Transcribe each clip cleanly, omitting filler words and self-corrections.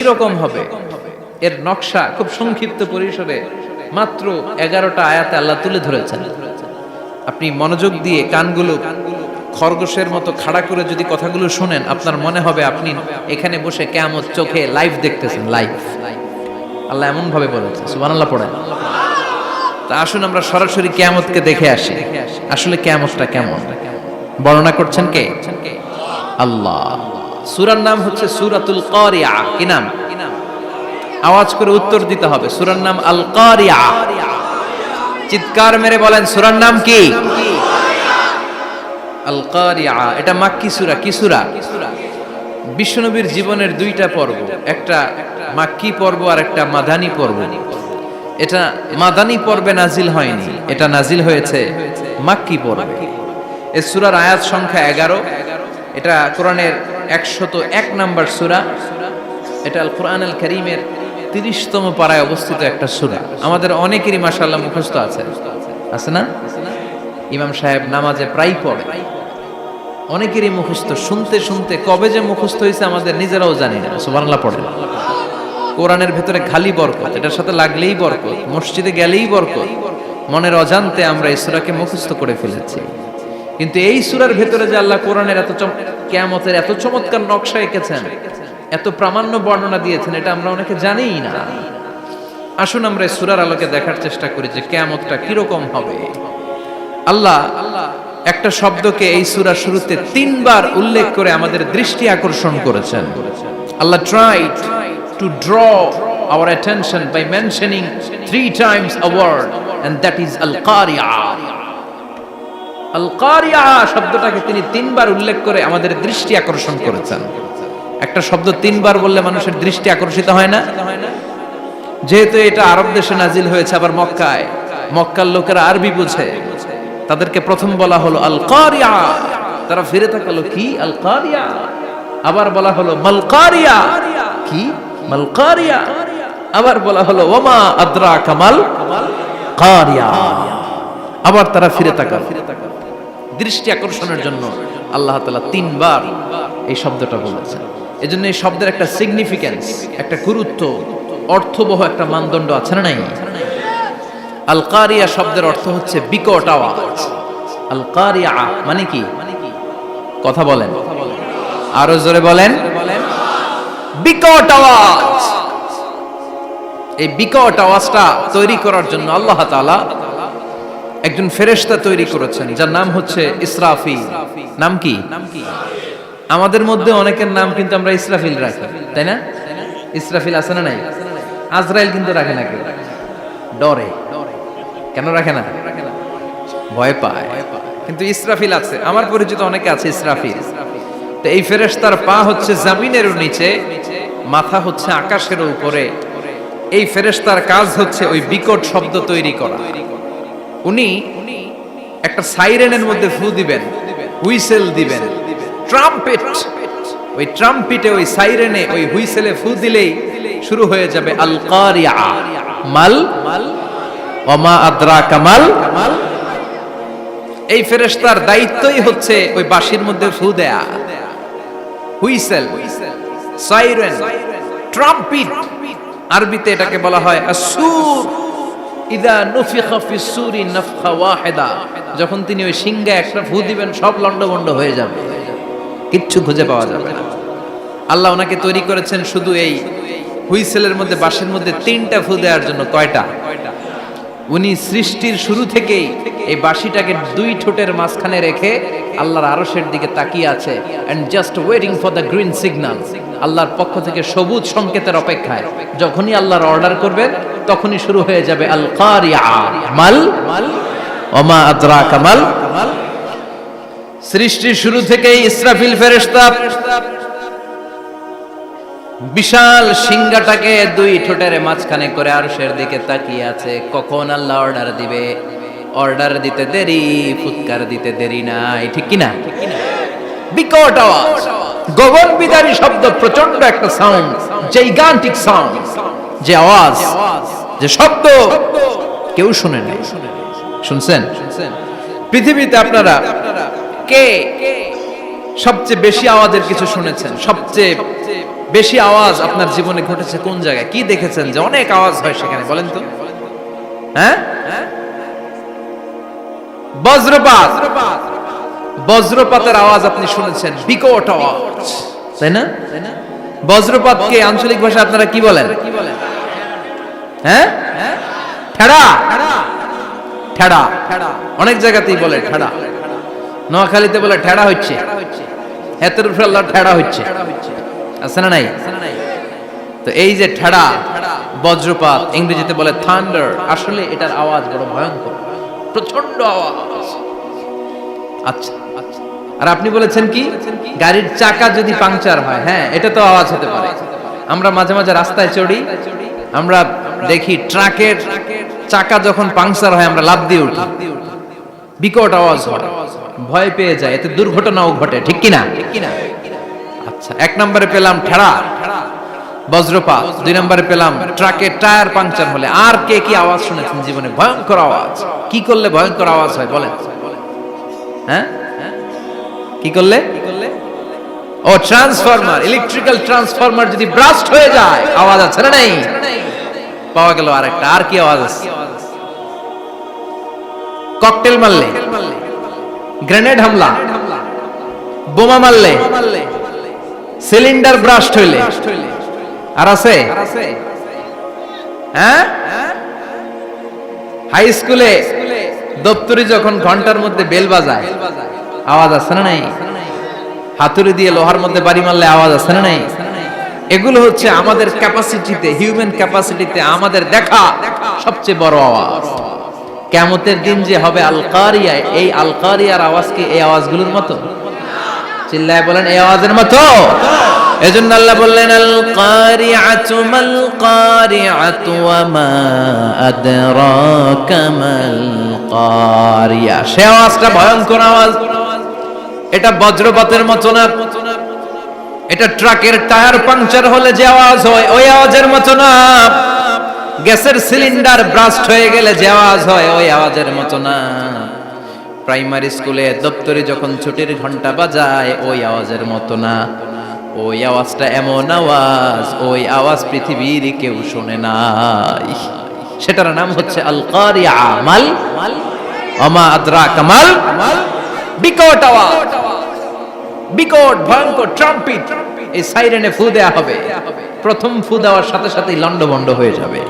কিরকম হবে এর নকশা খুব সংক্ষিপ্ত পরিসরে মাত্র 11টা আয়াতে আল্লাহ তুলে ধরেছেন। আপনি মনোযোগ দিয়ে কানগুলো খরগোশের মতো খাড়া করে যদি কথাগুলো শুনেন, আপনার মনে হবে আপনি এখানে বসে কিয়ামত চোখে লাইভ দেখতেছেন। লাইভ আল্লাহ এমন ভাবে বলেছে, সুবহানাল্লাহ পড়েন। তা আসুন আমরা সরাসরি কিয়ামতকে দেখে আসি। আসলে কিয়ামতটা কেমন বর্ণনা করছেন কে? আল্লাহ। সূরার নাম হচ্ছে সূরাতুল কারিয়া। কি নাম? আওয়াজ করে উত্তর দিতে হবে। সূরার নাম আল কারিয়া। চিৎকার মেরে বলেন সূরার নাম কি? আল কারিয়া। এটা মাক্কি সূরা। কি সূরা? বিশ্বনবীর জীবনের দুইটা পর্ব, একটা মাক্কি পর্ব আর একটা মাদানী পর্ব। এটা মাদানী পর্বে নাজিল হয়নি, এটা নাজিল হয়েছে মাক্কি পর্বে। এই সূরার আয়াত সংখ্যা 11। এটা কোরআনের 101 নম্বর সূরা। এটা আল কোরআন আল কারীমের 30তম পারায় অবস্থিত একটা সূরা। আমাদের অনেকেরই মাশাআল্লাহ মুখস্থ আছে, আছে না? ইমাম সাহেব নামাজে প্রায় পড়ে, অনেকেরই মুখস্থ। শুনতে শুনতে কবে যে মুখস্থ হয়েছে আমাদের নিজেরাও জানি না। সুবহানাল্লাহ পড়ে। কোরআনের ভেতরে খালি বরকত, এটার সাথে লাগলেই বরকত, মসজিদে গেলেই বরকত। মনের অজান্তে আমরা এই সূরাকে মুখস্থ করে ফেলেছি। কিন্তু এই সূরার ভেতরে যে আল্লাহ কোরআনের কিয়ামতের এত চমৎকার নকশা এঁকেছেন, এত প্রামাণ্য বর্ণনা দিয়েছেন, এটা আমরা অনেকে জানিই না। আসুন আমরা এই সূরার আলোকে দেখার চেষ্টা করি যে কিয়ামতটা কিরকম হবে। আল্লাহ একটা শব্দকে এই সূরার শুরুতে 3 বার উল্লেখ করে আমাদের দৃষ্টি আকর্ষণ করেছেন। আল্লাহ tried to draw our attention by mentioning 3 times a word, and that is al-qari'ah. al-qari'ah শব্দটাকে তিনি 3 বার উল্লেখ করে আমাদের দৃষ্টি আকর্ষণ করেছেন। একটা শব্দ 3 বার বললে মানুষের দৃষ্টি আকর্ষিত হয় না? যেহেতু এটা আরব দেশে নাজিল হয়েছে, আবার মক্কায়, মক্কার লোকেরা আরবি বুঝে, তাদেরকে প্রথম বলা হলো আল-কারিয়া। তারা ফিরে তাকালো, কি আল-কারিয়া? আবার বলা হলো মাল-কারিয়া। কি মাল-কারিয়া? আবার বলা হলো ওমা আদরাকা মাল-কারিয়া। আবার তারা ফিরে তাকালো। দৃষ্টি আকর্ষণের জন্য আল্লাহ তাআলা 3 বার এই শব্দটা বলেছেন। এজন্য এই শব্দের একটা সিগনিফিকেন্স, একটা গুরুত্ব, অর্থবহ একটা মানদণ্ড আছে না নাই? আল কারিয়া শব্দের অর্থ হচ্ছে বিকট আওয়াজ। আল কারিয়া মানে কি? কথা বলেন, আরো জোরে বলেন। বিকট আওয়াজ। এই বিকট আওয়াজটা তৈরি করার জন্য আল্লাহ তাআলা একজন ফেরেশতা তৈরি করেছেন, যার নাম হচ্ছে ইসরাফিল। নাম কি? আমাদের মধ্যে অনেকের নাম কিন্তু আমরা ইসরাফিল রাখি, তাই না? ইসরাফিল আছে না নাই? আজরাইল কিন্তু রাখে না কেউ, ডরে। কেন রাখে না? ভয় পায়। কিন্তু ইসরাফিল আছে, আমার পরিচিত অনেকে আছে ইসরাফিল। তো এই ফেরেশতার পা হচ্ছে জমিনের নিচে, মাথা হচ্ছে আকাশের উপরে। এই ফেরেশতার কাজ হচ্ছে ওই বিকট শব্দ তৈরি করা। উনি একটা সাইরেনের মধ্যে ফু দিবেন, হুইসেল দিবেন, ট্রাম্পেট। ওই ট্রাম্পিটে, ওই সাইরেনে, ওই হুইসেলে ফু দিলেই শুরু হয়ে যাবে আল কারিয়া। মাল ওমা আদরাকা মাল। এই ফেরেশতার দায়িত্বই হচ্ছে ওই বাঁশির মধ্যে ফু দেয়া। Whistle, siren, trumpet. আরবিতে এটাকে বলা হয় আসুর। ইদা নুফিখা ফিস সূরি নাফখা ওয়াহিদা। যখন তিনি ওই সিংহে একটা ফু দিবেন, সব লন্ডভন্ড হয়ে যাবে, কিচ্ছু খুঁজে পাওয়া যাবে না। আল্লাহ ওনাকে তৈরি করেছেন শুধু এই হুইসেলের মধ্যে, বাঁশির মধ্যে 3টা ফু দেওয়ার জন্য। কয়টা? উনি সৃষ্টির শুরু থেকেই এই বাঁশিটাকে 2 ঠোঁটের মাঝখানে রেখে আল্লাহর আরশের দিকে তাকিয়ে আছে, and just waiting for the green signal. আল্লাহর পক্ষ থেকে সবুজ সংকেতের অপেক্ষায়। যখনই আল্লাহর অর্ডার করবেন, তখনই শুরু হয়ে যাবে আল কারিয়া। মাল ওমা আদরাকা মাল। সৃষ্টির শুরু থেকেই ইসরাফিল ফেরেশতা বিশাল সিংহাটাকে 2 ঠোঁটের মাঝখানে করে আরশের দিকে তাকিয়ে আছে, কখন আল্লাহ অর্ডার দিবে। অর্ডার দিতে দেরি, ফুৎকার দিতে দেরি নাই, ঠিক কি না? বিকট আওয়াজ, গগন বিদারী শব্দ, প্রচন্ড একটা সাউন্ড, জাইগান্টিক সাউন্ড। যে আওয়াজ, যে শব্দ কেউ শুনে নাই। শুনছেন? পৃথিবীতে আপনারা কে সবচেয়ে বেশি আওয়াজের কিছু শুনেছেন? সবচেয়ে বেশি আওয়াজ আপনার জীবনে ঘটেছে কোন জায়গায়? কি দেখেছেন যে অনেক আওয়াজ হয় সেখানে? বলেন তো। হ্যাঁ, বজ্রপাত। বজ্রপাতের আওয়াজ আপনি শুনেছেন, বিকট আওয়াজ, তাই না? বজ্রপাতকে আঞ্চলিক ভাষা আপনারা কি বলেন? হ্যাঁ, ঠেড়া। ঠেড়া অনেক জায়গাতেই বলে ঠেড়া। নোয়াখালীতে বলে ঠেড়া হচ্ছে, এতের উপরে আল্লাহ ঠেড়া হচ্ছে, আছে না নাই? তো এই যে ঠেড়া, বজ্রপাত, ইংরেজিতে বলে থান্ডার, আসলে এটার আওয়াজ বড় ভয়ঙ্কর, প্রচন্ড আওয়াজ। আচ্ছা, আর আপনি বলেছেন কি, গাড়ির চাকা যদি পাংচার হয়, হ্যাঁ এটা তো আওয়াজ হতে পারে। আমরা মাঝে মাঝে রাস্তায় চড়ি, আমরা দেখি ট্রাকের চাকা যখন পাংচার হয় আমরা লাফ দিয়ে উঠি, বিকট আওয়াজ হয়, ভয় পেয়ে যায়, এতে দুর্ঘটনাও ঘটে, ঠিক কিনা? আচ্ছা, এক নম্বরে পেলাম ঠেড়া, বজ্রপাত। দুই নম্বরে পেলাম ট্রাকের টায়ার পাংচার হলে। আর কে কি আওয়াজ শুনেছেন জীবনে? ভয়ঙ্কর আওয়াজ। কি করলে ভয়ঙ্কর আওয়াজ হয় বলেন? হ্যাঁ, কি করলে? ও ট্রান্সফরমার, ইলেকট্রিক্যাল ট্রান্সফরমার যদি ব্রাস্ট হয়ে যায় আওয়াজ আছে না নাই? পাওয়া গেল আরেকটা। আর কি আওয়াজ আছে? ককটেল মারলে, গ্রেনেড হামলা, বোমা মারলে, সিলিন্ডার ব্রাস্ট হইলে। আর আছে? হ্যাঁ, হাই স্কুলে দপ্তরি যখন ঘন্টার মধ্যে বেল বাজায় আওয়াজ আছে না নাই? হাতুড়ি দিয়ে লোহার মধ্যে বাড়ি মারলে আওয়াজ আছে না নাই? এগুলো হচ্ছে আমাদের ক্যাপাসিটিতে, হিউম্যান ক্যাপাসিটিতে আমাদের দেখা সবচেয়ে বড় আওয়াজ। কিয়ামতের দিন যে হবে আল কারিয়া, এই আল কারিয়ার আওয়াজ কি এই আওয়াজগুলোর মতো? চিল্লায় বলেন, এই আওয়াজের মতো? এজন্য আল্লাহ বললেন আল কারিআতু মাল কারিআতু ওয়া মা আদরাকা মাল কারিয়া। সে আওয়াজটা ভয়ঙ্কর আওয়াজ। এটা বজ্রপাতের মতো না, এটা ট্রাকের টায়ার পাংচার হলে যে আওয়াজ হয় ওই আওয়াজের মতো না, গ্যাসের সিলিন্ডার ব্রাস্ট হয়ে গেলে যে আওয়াজ হয় ওই আওয়াজের মতো না, প্রাইমারি স্কুলে দপ্তরে যখন ছুটির ঘন্টা বাজায় ওই আওয়াজের মতো না। ওই আওয়াজটা এমন আওয়াজ, ওই আওয়াজ পৃথিবীর কেউ শোনে নাই। সেটার নাম হচ্ছে আল কারিয়া, মাল ওমা আদরাকা মাল, বিকট আওয়াজ, বিকট ভয়ঙ্কর ট্রাম্পিট। এই সাইরেনে ফু দেয়া হবে, প্রথম ফু দেওয়ার সাথে সাথেই লন্ডভন্ড হয়ে যাবে।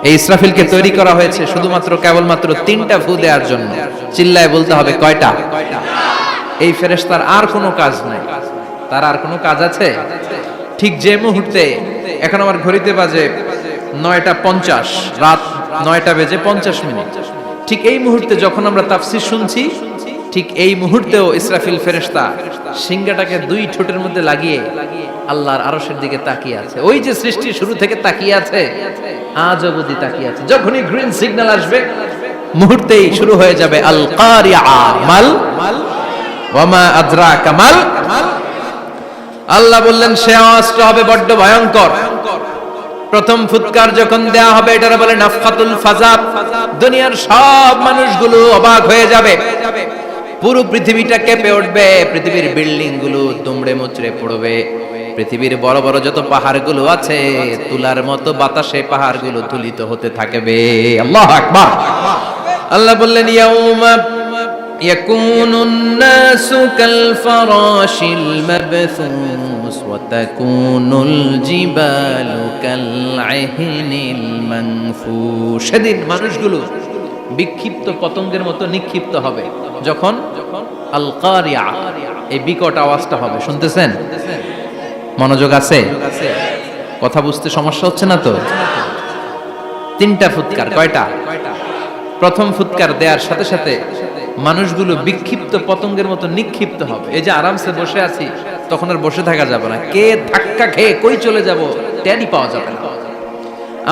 এই ইসরাফিলকে তৈরি করা হয়েছে শুধুমাত্র কেবলমাত্র 3টা ফু দেওয়ার জন্য। চিল্লায় বলতে হবে কয়টা? এই ফেরেশতার আর কোনো কাজ নাই। তার আর কোনো কাজ আছে? ঠিক যে মুহূর্তে, এখন আমার ঘড়িতে বাজে 9:50, রাত 9:50, ঠিক এই মুহূর্তে যখন আমরা তাফসীর শুনছি, ঠিক এই মুহূর্তেও ইসরাফিল ফেরেশতা সিংহাটাকে 2 ঠোঁটের মধ্যে লাগিয়ে আল্লাহর আরশের দিকে তাকিয়ে আছে। ওই যে সৃষ্টি শুরু থেকে তাকিয়ে আছে, আজ অবধি তাকিয়ে আছে। যখনই গ্রিন সিগন্যাল আসবে মুহূর্তেই শুরু হয়ে যাবে আল কারিয়া, মাল ওয়া মা আদরাকা মাল। আল্লাহ বললেন সে আওয়াজটা হবে বড্ড ভয়ঙ্কর। প্রথম ফুৎকার যখন দেয়া হবে এটার বলে নাফখাতুল ফাজা। দুনিয়ার সব মানুষগুলো অবাক হয়ে যাবে, পুরো পৃথিবীটা কেঁপে উঠবে, পৃথিবীর বিল্ডিং গুলো দুমড়ে মুচড়ে পড়বে, পৃথিবীর বড় বড় যত পাহাড়গুলো আছে তুলার মতো বাতাসে পাহাড়গুলো তুলিত হতে থাকবে। আল্লাহু আকবার। আল্লাহ বললেন ইয়াউমা ইয়াকুনুন নাসু কাল ফারাশিল মাবথুস ওয়া তাকুনুল জিবালু কাল আহিনিল মানফুশ। সেদিন মানুষগুলো বিক্ষিপ্ত পতঙ্গের মতো নিক্ষিপ্ত হবে যখন আল কারিয়া, এই বিকট আওয়াজটা হবে। শুনতেছেন? মনোযোগ আছে? কথা বুঝতে সমস্যা হচ্ছে না তো? 3টা ফুৎকার। কয়টা? প্রথম ফুৎকার দেওয়ার সাথে সাথে মানুষগুলো বিক্ষিপ্ত পতঙ্গের মতো নিক্ষিপ্ত হবে। এই যে আরামসে বসে আছি, তখন আর বসে থাকা যাবে না। কে ধাক্কা খেয়ে কই চলে যাব টেরই পাওয়া যাবে না।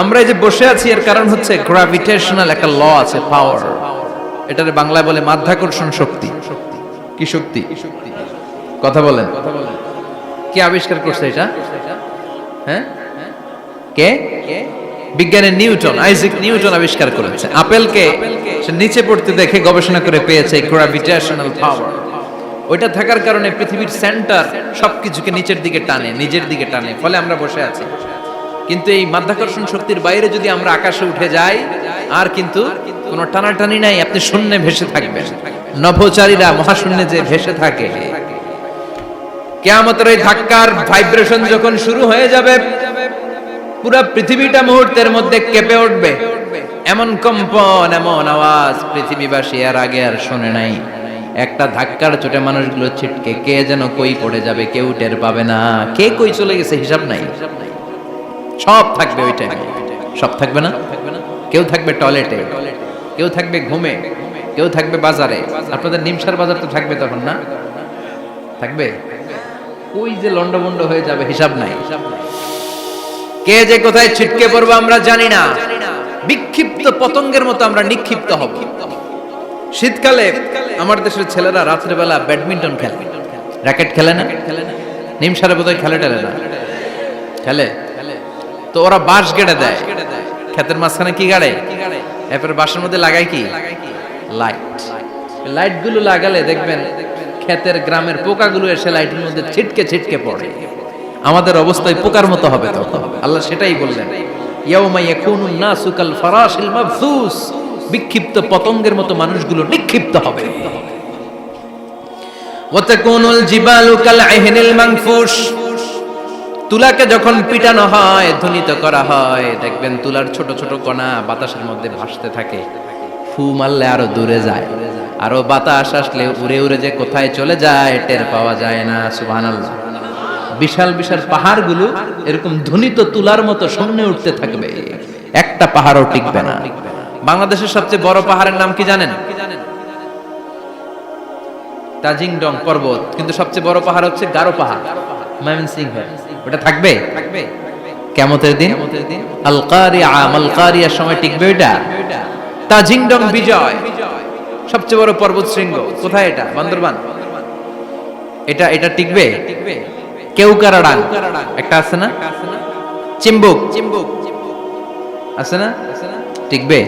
আমরা এই যে বসে আছি এর কারণ হচ্ছে গ্র্যাভিটেশনাল একটা ল আছে, পাওয়ার। এটারে বাংলায় বলে মাধ্যাকর্ষণ শক্তি। কি শক্তি? কথা বলেন। কে আবিষ্কার করছে এটা? হ্যাঁ, কে? বিজ্ঞানের নিউটন, আইজাক নিউটন আবিষ্কার করেছে। আপেলকে সে নিচে পড়তে দেখে গবেষণা করে পেয়েছে গ্র্যাভিটেশনাল পাওয়ার। ওইটা থাকার কারণে পৃথিবীর সেন্টার সবকিছুকে নিচের দিকে টানে, নিজের দিকে টানে, ফলে আমরা বসে আছি। কিন্তু এই মাধ্যাকর্ষণ শক্তির বাইরে যদি আমরা আকাশে উঠে যাই, আর কিন্তু কোনো টানাটানি নাই, আপনি শূন্যে ভেসে থাকবেন। নভোচারীরা মহাশূন্যে যে ভেসে থাকে, কিয়ামতের ওই ধাক্কার ভাইব্রেশন যখন শুরু হয়ে যাবে, পুরো পৃথিবীটা মুহূর্তের মধ্যে কেঁপে উঠবে। এমন কম্পন, এমন আওয়াজ পৃথিবীবাসী এর আগে আর শোনে নাই। একটা ধাক্কার চোটে মানুষগুলো ছিটকে কে যেন কই পড়ে যাবে, কেউ টের পাবে না। কে কই চলে গেছে হিসাব নাই। সব থাকবে ওই টাইমে, সব থাকবে না। কেউ থাকবে টয়লেটে, কেউ থাকবে ঘুমে, কেউ থাকবে বাজারে। আপনাদের নিমসার বাজার তো থাকবে তখন, না থাকবে? ওই যে লন্ডভন্ড হয়ে যাবে, হিসাব নাই। কে যে কোথায় ছিটকে পড়বো আমরা জানি না। বিক্ষিপ্ত পতঙ্গের মতো আমরা নিক্ষিপ্ত হব। শীতকালে আমার দেশের ছেলেরা রাত্রেবেলা ব্যাডমিন্টন খেলে, র্যাকেট খেলে না? নিমসারে বোধহয় খেলে টেলে না, খেলে তো ওরা বাঁশ গেড়ে দেয় ক্ষেতের মাঝখানে। কি গাড়ে? এরপরে বাঁশের মধ্যে লাগায় কি? লাইট। লাইট গুলো লাগালে দেখবেন ক্ষেতের গ্রামের পোকাগুলো এসে লাইটের মধ্যে ছিটকে ছিটকে পড়ে। আমাদের অবস্থায় পোকার মতো হবে তখন। আল্লাহ সেটাই বললেন, ইয়াউমা ইয়াকুনুন নাসু কাল ফারাশিল মাবসুস। বিক্ষিপ্ত পতঙ্গের মতো মানুষগুলো নিক্ষিপ্ত হবে। ওয়া তাকুনুল জিবালু কাল আহিনিল মানফুশ। তুলাকে যখন পিটানো হয়, ধ্বনিত করা হয়, দেখবেন তুলার ছোট ছোট কণা বাতাসের মধ্যে ভাসতে থাকে। ফু মারলে আরো দূরে যায়, আরো বাতাস আসলে উড়ে উড়ে যে কোথায় চলে যায় টের পাওয়া যায় না। সুবহানাল্লাহ। বিশাল বিশাল পাহাড়গুলো এরকম ধ্বনিত তুলার মতো সামনে উঠতে থাকবে, একটা পাহাড়ও টিকবে না। বাংলাদেশের সবচেয়ে বড় পাহাড়ের নাম কি জানেন? তাজিংডং পর্বত। কিন্তু সবচেয়ে বড় পাহাড় হচ্ছে গারো পাহাড়, ময়মনসিংহ। ওটা থাকবে কিয়ামতের দিন। আল কারিয়া, মাল কারিয়ার সময় টিকবে ওটা। তাজিংডং বিজয় সবচেয়ে বড় পর্বত শৃঙ্গ। কোথায় এটা? বান্দরবান। এটা টিকবে? কেউকারাডাং একটা আছে না? চিম্বুক আছে না? টিকবে?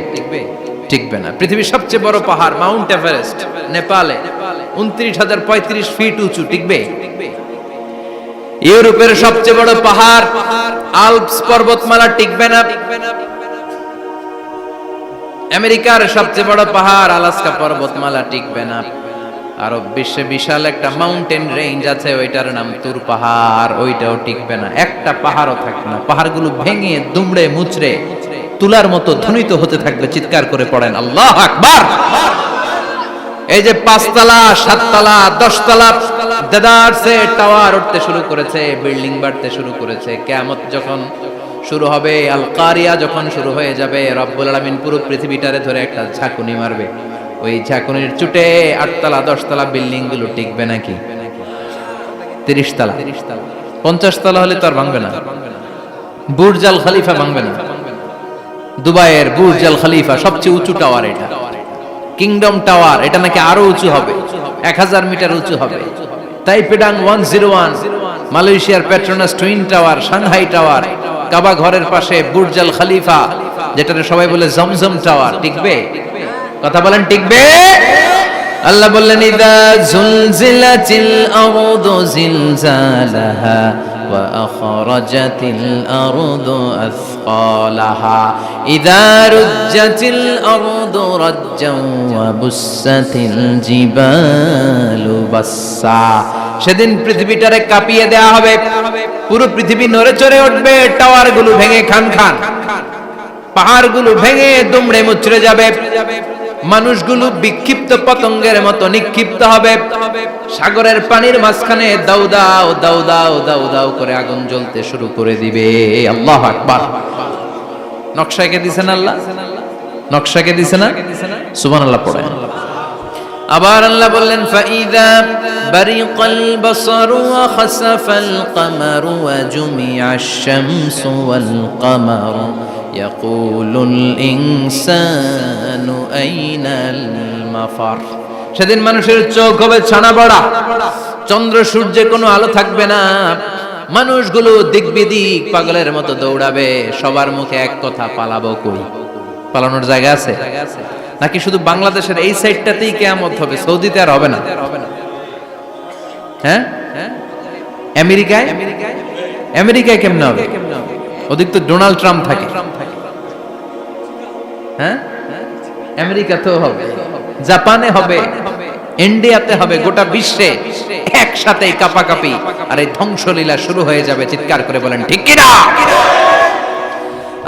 টিকবে না। পৃথিবীর সবচেয়ে বড় পাহাড় মাউন্ট এভারেস্ট নেপালে 29,035 ফিট উঁচু, টিকবে? ইউরোপের সবচেয়ে বড় পাহাড় আল্পস পর্বতমালা টিকবে না। আমেরিকার সবচেয়ে বড় পাহাড় আলাস্কা পর্বতমালা টিকবে না। আরব বিশ্বে বিশাল একটা মাউন্টেন রেঞ্জ আছে, ওইটার নাম তুর পাহাড়, ওইটাও টিকবে না। একটা পাহাড়ও থাকবে না। পাহাড়গুলো ভেঙে দুমড়ে মুচড়ে তুলার মতো ধ্বনিত হতে থাকবে। চিৎকার করে পড়েন আল্লাহু আকবার। এই যে 5 তলা, 7 তলা, 10 তলা দেদারসে টাওয়ার উঠতে শুরু করেছে, বিল্ডিং বাড়তে শুরু করেছে। কিয়ামত যখন শুরু হবে, আল কারিয়া যখন শুরু হয়ে যাবে, রব্বুল আলামিন পুরো পৃথিবীটারে ধরে একটা ঝাঁকুনি মারবে। ওই ঝাঁকুনির চুটে 8 তলা 10 তলা বিল্ডিং গুলো টিকবে নাকি? 30 তলা 50 তলা হলে তো আর ভাঙবে না। বুর্জ আল খলিফা ভাঙবে না। দুবাইয়ের বুর্জ আল খলিফা সবচেয়ে উঁচু টাওয়ার এটা। কিংডম টাওয়ার এটা নাকি আরো উঁচু হবে, 1000 মিটার উঁচু হবে। তাইপেডাং 101, মালয়েশিয়ার Petronas twin tower, Shanghai tower, কাবা ঘরের পাশে বুর্জ আল খলিফা, যেটাকে সবাই বলে জমজম টাওয়ার, টিকবে? কথা বলেন, টিকবে? আল্লাহ বললেন, ইদা জুলজিলাতিল আরদু জিলজালাহা ওয়া আখরাজাতিল আরদু আসকালাহা ইদা রুজ্জাতিল আরদু রাজ্জান ওয়া বুসাতিল জিবালু বাসসা। সেদিন পৃথিবীটারে কাঁপিয়ে দেয়া হবে, পুরো পৃথিবী নড়ে চড়ে উঠবে, টাওয়ার গুলো ভেঙে খান খান, পাহাড়গুলো ভেঙে দুমড়ে মুচড়ে যাবে, মানুষগুলো বিক্ষিপ্ত পতঙ্গের মতো নিক্ষিপ্ত হবে। সাগরের পানির মাঝখানে দাউ দাউ দাউ দাউ দাউ দাউ করে আগুন জ্বলতে শুরু করে দিবে। আল্লাহু আকবার। নকশা এঁকে দিছেন আল্লাহ, নকশা এঁকে দিছে না? সুবহানাল্লাহ পড়েন। আবার আল্লাহ বললেন, ফাইদা বারিকাল বাসারু ওয়া খাসাফাল কামারু ওয়া জুমিআশ শামসু ওয়াল কামারু ইয়াকুলুল ইনসানু আইনাল মাফার। সেদিন মানুষের চোখ হবে ছানা বড়া, চন্দ্র সূর্যে কোনো আলো থাকবে না, মানুষগুলো দিক বিদিক পাগলের মতো দৌড়াবে। সবার মুখে এক কথা, পালাবো কই? পালানোর জায়গা আছে নাকি শুধু বাংলাদেশের এই সাইডটাতেই কিয়ামত হবে? সৌদিতে আর হবে না। হ্যাঁ, আমেরিকায় কেমনে হবে? ওদিক তো ডোনাল্ড ট্রাম্প থাকে। হ্যাঁ, আমেরিকাতেও হবে, জাপানে হবে, ইন্ডিয়াতে হবে, গোটা বিশ্বে একসাথে কাপাকাপি আর এই ধ্বংসলীলা শুরু হয়ে যাবে। চিৎকার করে বলেন ঠিক কিনা?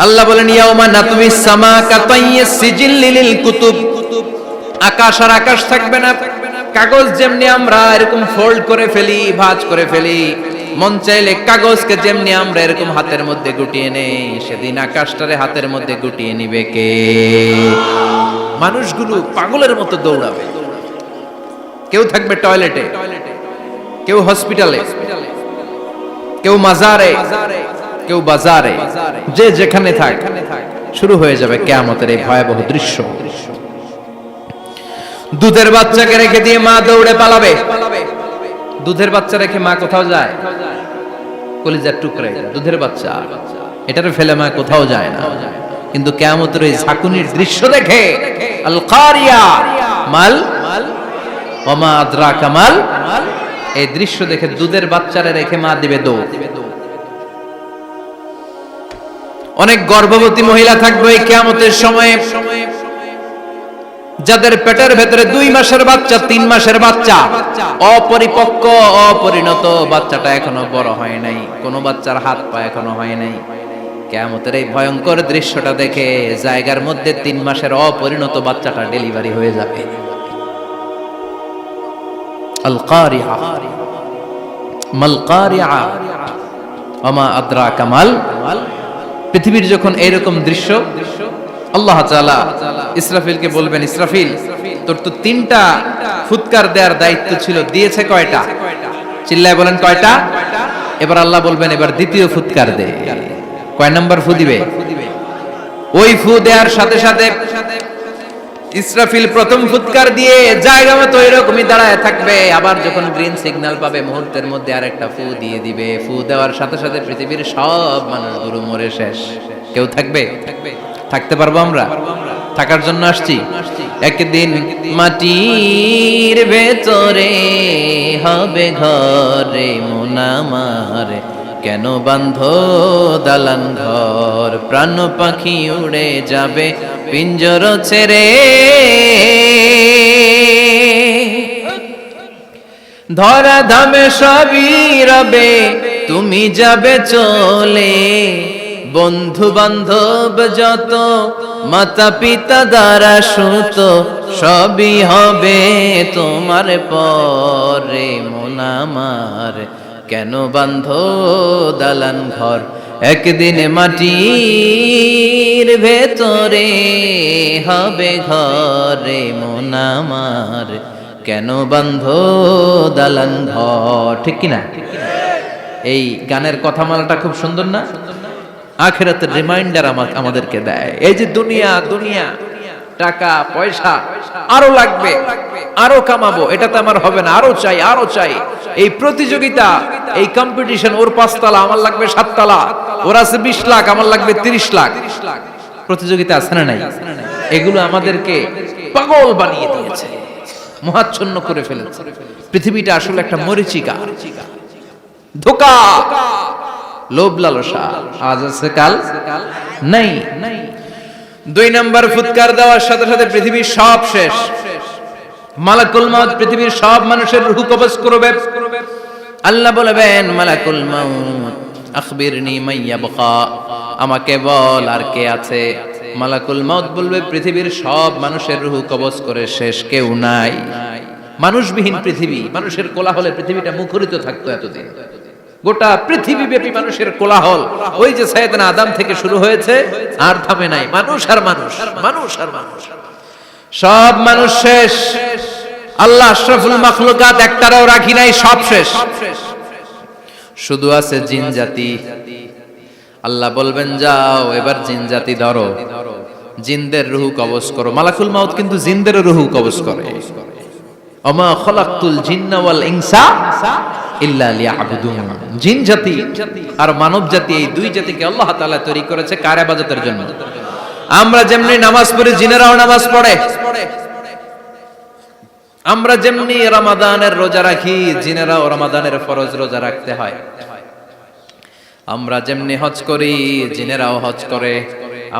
আল্লাহ বলেন ইয়াউমা নাতুমিস সামা কাতাইয়িস সিজিল লিল কুতুব, আকাশ আর আকাশ থাকবে না। কাগজ যেমনি আমরা এরকম ফোল্ড করে ফেলি, ভাঁজ করে ফেলি, মন চাইলে কাগজকে যেমনি আমরা এরকম হাতের মধ্যে গুটিয়ে নেই, সেদিন আকাশটারে হাতের মধ্যে গুটিয়ে নিবে কে? মানুষগুলো পাগলের মতো দৌড়াবে। কেউ থাকবে টয়লেটে, কেউ হসপিটালে, কেউ মাজারে, কেউ বাজারে, যে যেখানে থাক, শুরু হয়ে যাবে কিয়ামতের এই ভয়াবহ দৃশ্য। দুধের বাচ্চাকে রেখে দিয়ে মা দৌড়ে পালাবে। দুধের বাচ্চা রেখে মা কোথাও যায়? কলিজার টুকরা এটা, দুধের বাচ্চা, এটারে ফেলে মা কোথাও যায় না। কিন্তু কিয়ামতের এই ঝাঁকুনির দৃশ্য দেখে আল কারিয়া মাল ওমা আদরাকা মাল, এই দৃশ্য দেখে দুধের বাচ্চারে রেখে মা দিবে দৌড়। অনেক গর্ভবতী মহিলা থাকবে এই কিয়ামতের সময়ে, যাদের পেটের ভেতরে 2 মাসের বাচ্চা, 3 মাসের বাচ্চা, অপরিপক্ক অপরিণত, বাচ্চাটা এখনো বড় হয় নাই, কোনো বাচ্চার হাত পা এখনো হয় নাই। কিয়ামতের এই ভয়ঙ্কর দৃশ্যটা দেখে জায়গার মধ্যে 3 মাসের অপরিণত বাচ্চাটা ডেলিভারি হয়ে যাবে। আল কারিয়া মাল কারিয়া ওমা আদরাকা মাল। পৃথিবীর যখন এরকম দৃশ্য, আল্লাহ তাআলা ইসরাফিলকে বলবেন, ইসরাফিল তোর তো 3টা ফুৎকার দেওয়ার দায়িত্ব ছিল, দিয়েছে কয়টা? চিল্লায় বলেন কয়টা? এবার আল্লাহ বলবেন এবার দ্বিতীয় ফুৎকার দে। কয় নাম্বার ফু দিবে? ওই ফু দেওয়ার সাথে সাথে ইসরাফিল প্রথম ফুৎকার দিয়ে জায়গা মতো এরকমই দাঁড়ায় থাকবে। আবার যখন গ্রিন সিগন্যাল পাবে মুহূর্তের মধ্যে আরেকটা ফু দিয়ে দিবে। ফু দেওয়ার সাথে সাথে পৃথিবীর সব মানুষগুলো মরে শেষ। কেউ থাকবে? থাকতে পারবো আমরা? থাকার জন্য আসছি। একদিন মাটির ভেতরে হবে ঘরে মন আমার, কেন বাঁধো দালান ঘর, প্রাণ পাখি উড়ে যাবে পিঞ্জর ছেড়ে, ধরা ধামে সবই রবে তুমি যাবে চলে, বন্ধু বান্ধব যত মাতা পিতা দ্বারা সুত সবই হবে তোমার পরে মন আমার, কেন বাঁধো দালান ঘর, একদিন মাটির ভেতরে হবে ঘরে মন আমার, কেন বাঁধো দালান ঘর। ঠিক কিনা? এই গানের কথামালাটা খুব সুন্দর না? আখিরাতের রিমাইন্ডার আমাদেরকে দেয়। এই যে দুনিয়া দুনিয়া, টাকা পয়সা আরো লাগবে, আরো কামাবো, এটাতে আমার হবে না, আরো চাই আরো চাই। এই প্রতিযোগিতা, এই কম্পিটিশন, ওর 5 তলা আমার লাগবে 7 তলা, ওর আছে 20 লাখ আমার লাগবে 30 লাখ, প্রতিযোগিতা আছে না নাই? এগুলো আমাদেরকে পাগল বানিয়ে দিয়েছে, মোহাচ্ছন্ন করে ফেলেছে। পৃথিবীটা আসলে একটা মরিচিকা, ধোঁকা, লোভ লালসা, আজ আছে কাল নাই। 2 নাম্বার ফুৎকার দেওয়ার সাথে সাথে পৃথিবীর সব শেষ। মালাকুল মাউত পৃথিবীর সব মানুষের রূহ কবজ করবে। আল্লাহ বলবেন মালাকুল মাউত আখবিরনি মাইয়াবকা, আমাকে বল আর কে আছে। মালাকুল মাউত বলবে পৃথিবীর সব মানুষের রূহ কবজ করে শেষ, কেউ নাই। মানুষবিহীন পৃথিবী, মানুষের কোলাহলে পৃথিবীটা মুখরিত থাকতো এতদিন। গোটা পৃথিবী ব্যাপী মানুষের কোলাহল, ওই যে সাইয়েদনা আদম থেকে শুরু হয়েছে আর থামে নাই। মানুষ আর মানুষ, মানুষ আর মানুষ, সব মানুষ শেষ। আল্লাহ আশরাফুল মাখলুকাত একটারও রাখি নাই, সব শেষ। শুধু আছে জিন জাতি। আল্লাহ বলবেন যাও এবার জিন জাতি ধরো, জিনদের রূহ কবজ করো। মালাকুল মাউত কিন্তু জিনদের রূহ কবজ করে। ওমা খলাকতুল জিন্না ওয়াল ইনসা ইল্লা লিয়াবুদুন। জিন জাতি আর মানব জাতি, এই 2 জাতিকে আল্লাহ তাআলা তৈরি করেছে কার ইবাদতের জন্য। আমরা যেমনি নামাজ পড়ি, জিনেরাও নামাজ পড়ে। আমরা যেমনি রমাদানের রোজা রাখি, জিনেরাও রমাদানের ফরজ রোজা রাখতে হয়। আমরা যেমনি হজ করি, জিনেরাও হজ করে।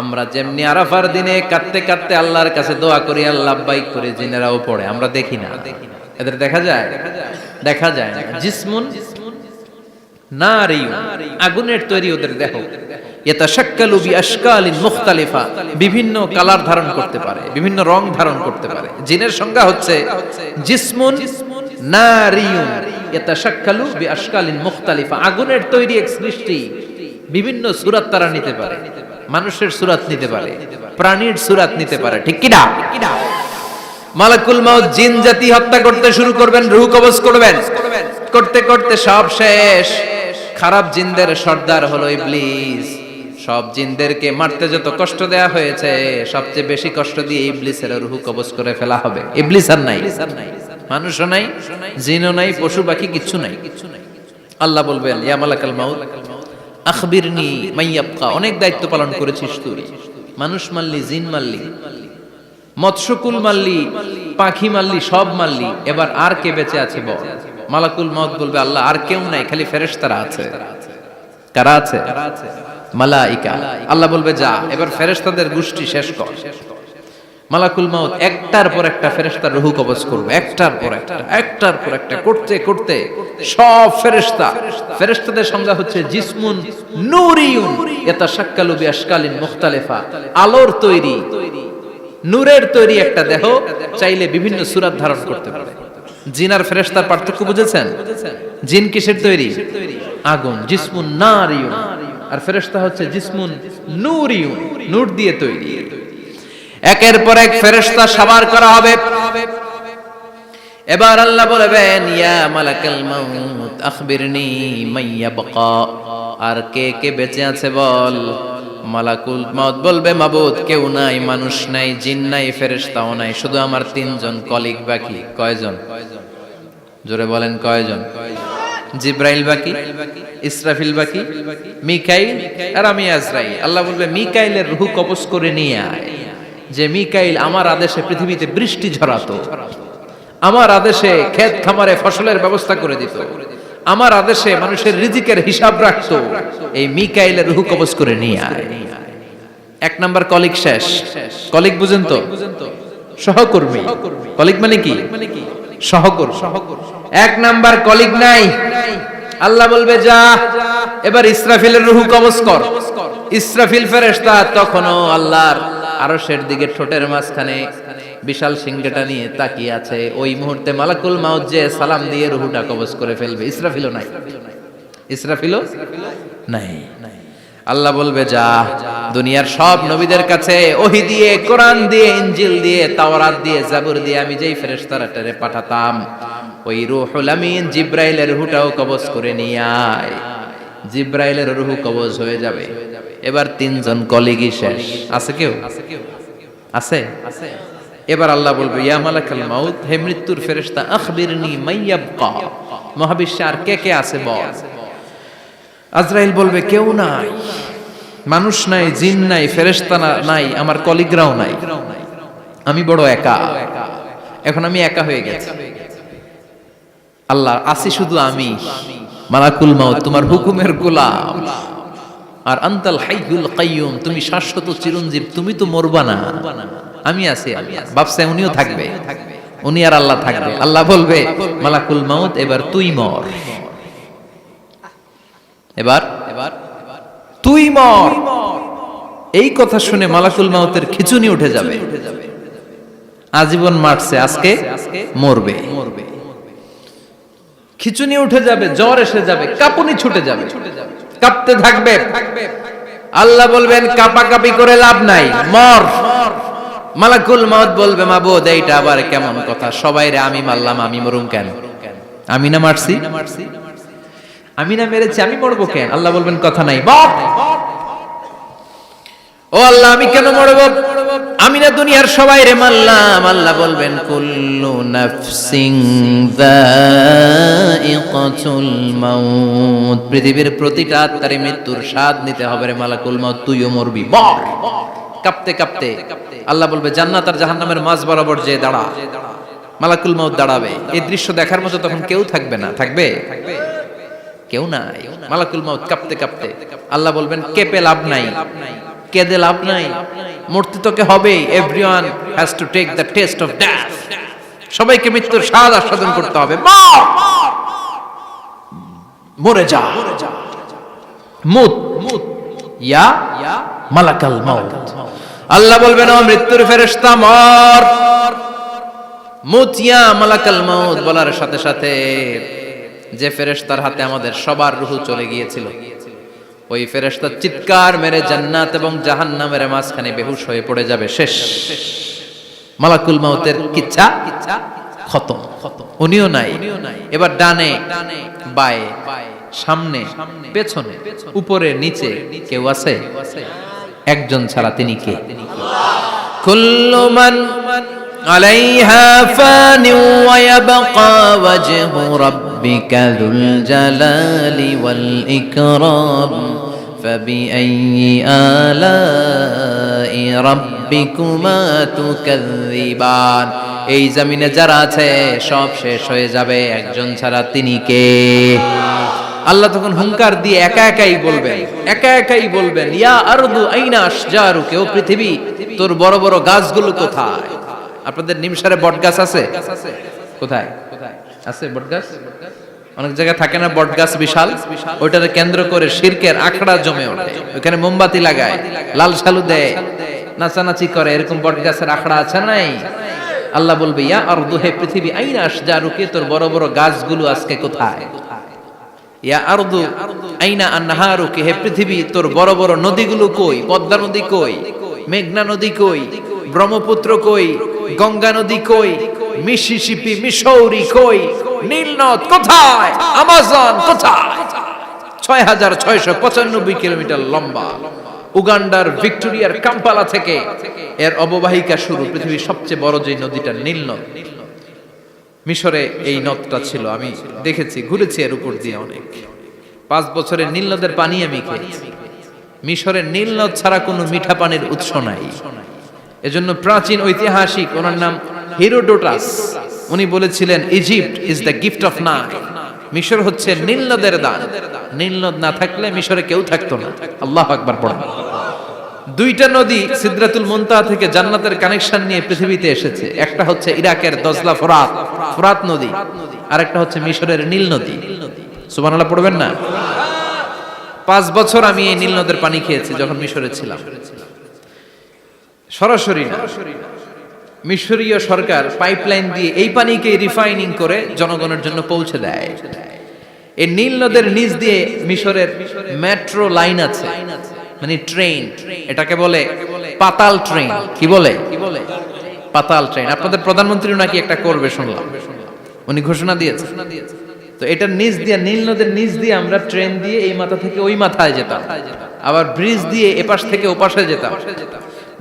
আমরা যেমনি আরাফার দিনে কাঁদতে কাঁদতে আল্লাহর কাছে দোয়া করি, আল্লাহ লাব্বাইক করে, জিনেরাও পড়ে। আমরা দেখি না, এদের দেখা যায়? দেখা যায় না। জিসমুন নারিয়ুন, আগুনের তৈরি ওদের দেহ। ইয়াতাশাক্কালু বিআশকালিন মুখতালিফা, বিভিন্ন কালার ধারণ করতে পারে, বিভিন্ন রং ধারণ করতে পারে। জিনের সংজ্ঞা হচ্ছে জিসমুন নারিয়ুন ইয়াতাশাক্কালু বিআশকালিন মুখতালিফা, আগুনের তৈরি এক সৃষ্টি। বিভিন্ন সূরত তারা নিতে পারে, মানুষের সূরত নিতে পারে, প্রাণীর সূরত নিতে পারে, ঠিক কি না? মালাকুল মাউত জিন জাতি হত্যা করতে শুরু করবেন, রূহ কবজ করবেন, করতে করতে সব শেষ। খারাপ জিনদের সর্দার হলো ইবলিস। সব জিনদেরকে মারতে যত কষ্ট দেয়া হয়েছে, সবচেয়ে বেশি কষ্ট দিয়ে ইবলিসের রূহ কবজ করে ফেলা হবে। ইবলিস আর নাই, মানুষও নাই, জিনও নাই, পশু পাখি কিচ্ছু নাই। আল্লাহ বলবেন, ইয়া মালাকাল মাউত আখবিরনি মাইয়াবকা, অনেক দায়িত্ব পালন করেছিস তুই। মানুষ মারলি, জিন মারলি, মৎস্যকুল মারলি, পাখি মারলি, সব মারলি, এবার আর কে বেঁচে আছে বল? মালাকুল মাউত বলবে, আল্লাহ আর কেউ নাই, খালি ফেরেশতারা আছে। কারা আছে? মালাইকা। আল্লাহ বলবে, যা এবার ফেরেশতাদের গোষ্ঠী শেষ কর। মালাকুল মাউত একটার পর একটা ফেরেশতার রূহ কবজ করবে, একটার পর একটা, একটার পর একটা করতে করতে সব ফেরেশতা। ফেরেশতাদের সংজ্ঞা হচ্ছে জিসমুন নূরিয়ুন ইয়াতাশাক্কালু বিআশকালিন মুখতালিফা, আলোর তৈরি, নূরের তৈরি একটা দেহ, চাইলে বিভিন্ন সূরত ধারণ করতে পারে। জিন আর ফেরেশতার পার্থক্য বুঝেছেন? জিন কিসের তৈরি? আগুন, জিসমুন নারিয়ুন। আর ফেরেশতা হচ্ছে জিসমুন নূরিয়ুন, নূর দিয়ে তৈরি। একের পর এক ফেরেশতা সাবার করা হবে। এবার আল্লাহ বলবেন, ইয়া মালাকাল মাউত আখবিরনি মাইয়াবকা, আর কে কে বেঁচে আছে বল। মালাকুল মাউত বলবে, মাবুদ কেউ নাই, মানুষ নাই, জিন নাই, ফেরেশতাও নাই, শুধু আমার তিনজন কলিগ বাকি। কয়জন? জোরে বলেন, কয়জন? জিব্রাইল বাকি, ইসরাফিল বাকি, মিকাইল আর আমি আজরাইল। আল্লাহ বলবে, মিকাইলের রূহ কবজ করে নিয়ে আয়। যে মিকাইল আমার আদেশে পৃথিবীতে বৃষ্টি ঝরাতো, আমার আদেশে ক্ষেত খামারে ফসলের ব্যবস্থা করে দিত, আমার আদেশে মানুষের রিজিকের হিসাব রাখতো, এই মিকাইলের রূহ কবজ করে নিয়ে আয়। এক নাম্বার কলিগ শেষ। কলিগ বুঝেন তো? সহকর্মী। কলিগ মানে কি? সহকর্মী। এক নাম্বার কলিগ নাই। আল্লাহ বলবে, যা এবার ইসরাফিলের রূহ কবজ কর। ইসরাফিল ফেরেশতা তখনও আল্লাহর আরশের দিকে ঠোঁটের মাঝখানে বিশাল সিংহটা নিয়ে তাকিয়ে আছে। ওই মুহূর্তে মালাকুল মাউত যে সালাম দিয়ে রূহটা কবজ করে ফেলবে। ইসরাফিলও নাই, ইসরাফিলও নাই। আল্লাহ বলবে, যা দুনিয়ার সব নবীদের কাছে ওহী দিয়ে, কোরআন দিয়ে, ইনজিল দিয়ে, তাওরাত দিয়ে, জাবুর দিয়ে আমি যেই ফেরেশতারে পাঠাতাম, ওই রূহুল আমিন জিব্রাইলের রূহটাও কবজ করে নিয়ে আয়। জিব্রাইলের রূহ কবজ হয়ে যাবে। এবার তিনজন কলিগই শেষ। আছে কেউ? আছে? এবার আল্লাহ বলবে, ইয়া মালাকাল মাউত, হে মৃত্যুর ফেরেশতা, আখবিরনি মাইয়াবকা, মহাবিশ্বে আর কে কে আছে বল। আজরাইল বলবে, কেউ নাই, মানুষ নাই, জিন নাই, ফেরেশতা নাই, আমার কলিগরাও নাই, আমি বড় একা, এখন আমি একা হয়ে গেছি। আল্লাহ, আসি শুধু আমি। মালাকুল মাউত, তোমার হুকুমের গোলাম। আর আনতাল হাইয়ুল কাইয়ুম, তুমি শাশ্বত চিরঞ্জীব, তুমি তো মরবা না, আমি আছি। ভাবছে উনিও থাকবে, উনি আর আল্লাহ থাকবে। আল্লাহ বলবে, মালাকুল মাউত এবার তুই মর, এবার তুই মর। এই কথা শুনে মালাকুল মাউতের খিচুনি উঠে যাবে। আজীবন মারছে, আজকে মরবে। খিচুনি উঠে যাবে, জ্বর এসে যাবে, কাঁপুনি ছুটে যাবে, কাঁপতে থাকবে। আল্লাহ বলবেন, কাঁপাকাঁপি করে লাভ নাই, মর। মালাকুল মাউত বলবে, মাবুদ এইটা আবার কেমন কথা? সবাইরে আমি মারলাম, আমি মরুম কেন? আমি না মারছি, আমি না মেরেছি, আমি মরবো কেন? আল্লাহ বলবেন, কথা নাই, মর। ও আল্লাহ, আমি কেন মরবো? আমি না দুনিয়ার সবাইরে মারলাম। আল্লাহ বলবেন, কুল্লু নাফসিন যায়িকাতুল মাউত, পৃথিবীর প্রতিটা আত্মারে মৃত্যুর স্বাদ নিতে হবে রে মালাকুল মাউত, তুইও মরবি, মর। কাঁপতে কাঁপতে আল্লাহ বলবে, জান্নাত আর জাহান্নামের মাঝ বরাবর যে দাঁড়া। মালাকুল মাউত দাঁড়াবে। এই দৃশ্য দেখার মতো তখন কেউ থাকবে না, থাকবে কেউ নাই। মালাকুল মাউত কাঁপতে কাঁপতে, আল্লাহ বলবেন কেঁপে লাভ নাই, কেঁদে লাভ নাই, মরতে তোকে হবে। Everyone has to take the test of death. সবাইকে মৃত্যুর স্বাদ আস্বাদন করতে হবে। মরে যা, মুত ইয়া মালাকাল মাউত। আল্লাহ বলবেন ও মৃত্যুর ফেরেশতা মর, মুত ইয়া মালাকাল মাউত। বলার সাথে সাথে যে ফেরেশতার হাতে আমাদের সবার রূহ চলে গিয়েছিল, ওই ফেরেশতা চিৎকার মেরে জান্নাত এবং জাহান্নামের মাঝখানে বেহুশ হয়ে পড়ে যাবে। শেষ, মালাকুল মাউতের কিচ্ছা খতম, উনিও নাই। এবার ডানে বায়ে সামনে পেছনে উপরে নিচে কেউ আছে? একজন ছাড়া, তিনি কে? কুল্লু মান আলাইহা ফানি ওয়া ইয়াবকা ওয়াজহু রাব্বিকা যুল জালালি ওয়াল ইকরাম ফাবিআইয়ি আলাই রাব্বিকুমা তুকাযযিবান। এই জমিনে যারা আছে সব শেষ হয়ে যাবে, একজন ছাড়া, তিনি কে? আল্লাহ তখন হুঙ্কার দিয়ে একা একাই বলবেন ইয়া আরদু আইনা আশজারুকা, ও পৃথিবী তোর বড় বড় গাছগুলো কোথায়? আপনাদের নিমসারে বট গাছ আছে? কোথায় আছে বট গাছ? অনেক জায়গায় থাকে না বট গাছ বিশাল, ওইটারে কেন্দ্র করে শিরকের আখড়া জমে ওঠে, ওখানে মোমবাতি লাগায়, লাল শালু দেয়, নাচানাচি করে, এরকম বট গাছের আখড়া আছে নাই? আল্লাহ বলবে ইয়া আরদু, হে পৃথিবী, আইনা আশজারুকা, তোর বড় বড় গাছগুলো আজকে কোথায়? ইয়া আরদু আইনা আনহারুকা, হে পৃথিবী তোর বড় বড় নদীগুলো কই? পদ্মা নদী কই? মেঘনা নদী কই? ব্রহ্মপুত্র কই? গঙ্গা নদী কই? মিসিসিপি, মিসৌরি কই? নীল নদ কোথায়? আমাজন কোথায়? ৬৬৯৫ কিলোমিটার লম্বা, উগান্ডার ভিক্টোরিয়ার কাম্পালা থেকে এর অববাহিকা শুরু। পৃথিবীর সবচেয়ে বড় যে নদীটা নীল নদ, মিশরে এই নদটা ছিল। আমি দেখেছি, ঘুরেছি এর উপর দিয়ে অনেক। 5 বছরের নীল নদের পানি আমি খেয়েছি। মিশরের নীল নদ ছাড়া কোনো মিঠা পানির উৎস নাই। এজন্য প্রাচীন ঐতিহাসিক, ওনার নাম হেরোডোটাস, উনি বলেছিলেন Egypt is the gift of Nile. মিশর হচ্ছে নীল নদের দান। নীল নদ না থাকলে মিশরে কেউ থাকতো না। আল্লাহু আকবার পড়েন। 2টা নদী সিদরাতুল মুনতাহা থেকে জান্নাতের কানেকশন নিয়ে পৃথিবীতে এসেছে। একটা হচ্ছে ইরাকের দজলা ফোরাত নদী, আর একটা হচ্ছে মিশরের নীল নদী। সুবহানাল্লাহ পড়বেন না? 5 বছর আমি এই নীল নদের পানি খেয়েছি যখন মিশরে ছিলাম। সরাসরি না, মিশরীয় সরকার পাইপলাইন দিয়ে এই পানিকে রিফাইনিং করে জনগণের জন্য পৌঁছে দেয়। এই নীল নদের নিচ দিয়ে মিশরের মেট্রো লাইন আছে, মানে ট্রেন, এটাকে বলে পাতাল ট্রেন। কি বলে? পাতাল ট্রেন। আপনাদের প্রধানমন্ত্রী নাকি একটা করবে শুনলাম, উনি ঘোষণা দিয়েছে। তো এটার নিচ দিয়ে, নীল নদের নিচ দিয়ে আমরা ট্রেন দিয়ে এই মাথা থেকে ওই মাথায় যেতাম, আবার ব্রিজ দিয়ে এপাশ থেকে ওপাশে যেতাম।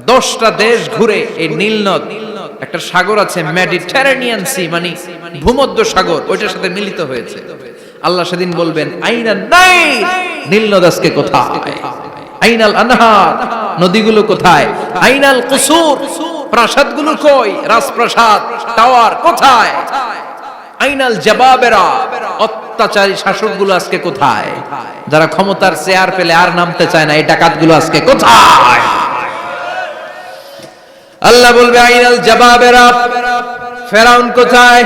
10টা দেশ ঘুরে এই নীল নদ, একটা সাগর আছে মেডিটেরেনিয়ান সি, মানে ভূমধ্য সাগর, ওইটার সাথে মিলিত হয়েছে। আল্লাহ সেদিন বলবেন আইনা নাই, নীল নদ আজকে কোথায়? আইনাল আনহার, নদীগুলো কোথায়? আইনাল কুসুর, প্রাসাদগুলো কই? রাজপ্রাসাদ, টাওয়ার কোথায়? আইনাল জাবাবেরা, অত্যাচারী শাসকগুলো আজকে কোথায়? যারা ক্ষমতার চেয়ার পেলে আর নামতে চায় না, এই ডাকাতগুলো আজকে কোথায়? আল্লাহ বলবে আইনাল জাবাবেরা, ফেরাউন কোথায়?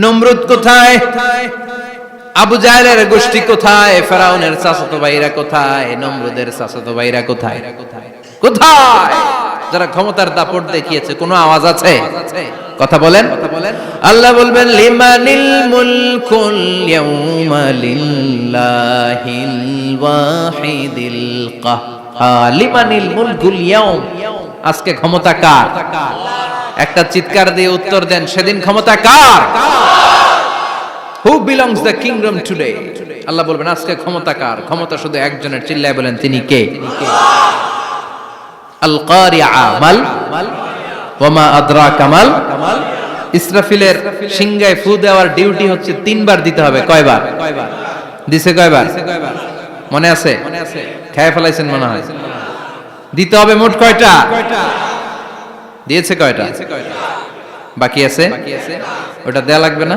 নমরুদ কোথায়? আবু জাহেলের গোষ্ঠী কোথায়? ফেরাউনের চাচাতো ভাইরা কোথায়? নমরুদের চাচাতো ভাইরা কোথায়? কোথায়? যারা ক্ষমতার দাপট দেখিয়েছে, কোনো আওয়াজ আছে? কথা বলেন। আল্লাহ বলবেন লিমানিল মুলকুল ইয়াউমা লিল্লাহিল ওয়াহিদিল কাহ্হার। লিমানিল মুলকুল ইয়াউম, আজকে ক্ষমতা কার? একটা চিৎকার দিয়ে উত্তর দেন, সেদিন ক্ষমতা কার? Who belongs the kingdom today? আল্লাহ বলবেন আজকে ক্ষমতা কার? ক্ষমতা শুধু একজনের, চিল্লায় বলেন তিনি কে? আল কারিআ মাল ওয়া মা আদরাকা মাল। ইসরাফিলের সিংহায় ফু দেওয়ার ডিউটি হচ্ছে 3 বার দিতে হবে। কয়বার দিছে? কয়বার মনে আছে? খেয়ে ফেলাইছেন মনে হয়। দিতে হবে মোট কয়টা? দিয়েছে কয়টা? বাকি আছে, ওটা দেয়া লাগবে না?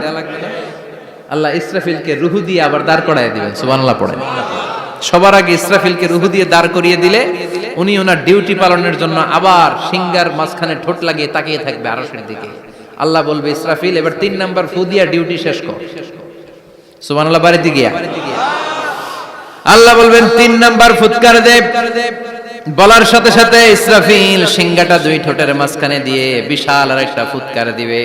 আল্লাহ ইসরাফিলকে রূহ দিয়ে আবার দাঁড় করায় দিবেন, সুবহানাল্লাহ পড়ে। সবার আগে ইসরাফিলকে রূহ দিয়ে দাঁড় করিয়ে দিলে উনি ওনার ডিউটি পালনের জন্য আবার সিংহার মাঝখানে ঠোঁট লাগিয়ে তাকিয়ে থাকবে আরশের দিকে। আল্লাহ বলবে, ইসরাফিল এবার 3 নাম্বার ফু দিয়া ডিউটি শেষ কর। সুবহানাল্লাহ বাড়িতে গিয়া আল্লাহ বলবেন 3 নাম্বার ফুৎকার দে। বলার সাথে সাথে ইসরাফিল সিংহাটা 2 ঠোঁটের মাঝখানে দিয়ে বিশাল আরেকটা ফুৎকার দিবে।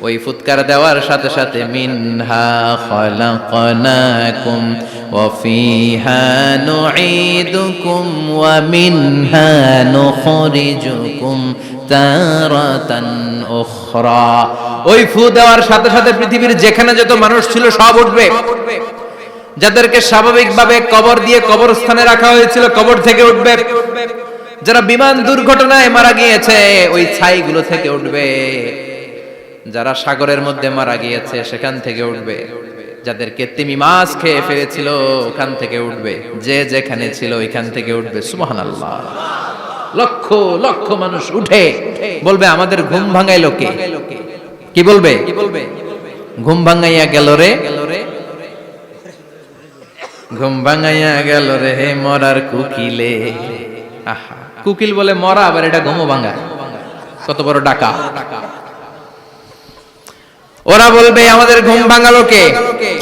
ওই ফুৎকার দেওয়ার সাথে সাথে মিনহা খালাকনাকুম ওয়া ফিহা নুঈদুকুম ওয়া মিনহা নুখরিজুকুম তারাতান উখরা। ওই ফু দেওয়ার সাথে সাথে পৃথিবীর যেখানে যত মানুষ ছিল সব উঠবে। যাদেরকে স্বাভাবিকভাবে কবর দিয়ে কবরস্থানে রাখা হয়েছিল কবর থেকে উঠবে। যারা বিমান দুর্ঘটনায় মারা গিয়েছে ওই ছাইগুলো থেকে উঠবে। যারা সাগরের মধ্যে মারা গিয়েছে সেখান থেকে উঠবে। যাদেরকে তিমি মাছ খেয়ে ফেলেছিল ওখান থেকে উঠবে। যে যেখানে ছিল ওইখান থেকে উঠবে। সুবহানাল্লাহ। লক্ষ লক্ষ মানুষ উঠে বলবে, আমাদের ঘুম ভাঙাইলো কে? কি বলবে? ঘুম ভাঙাইয়া গেল রে, ঘুম ভাঙাইয়া গেল রে মরার কুকিলে। আহা, কুকিল বলে মরা, আবার এটা ঘুমো ভাঙা, কত বড় ডাকা। ওরা বলবে, আমাদের ঘুম ভাঙালো কে?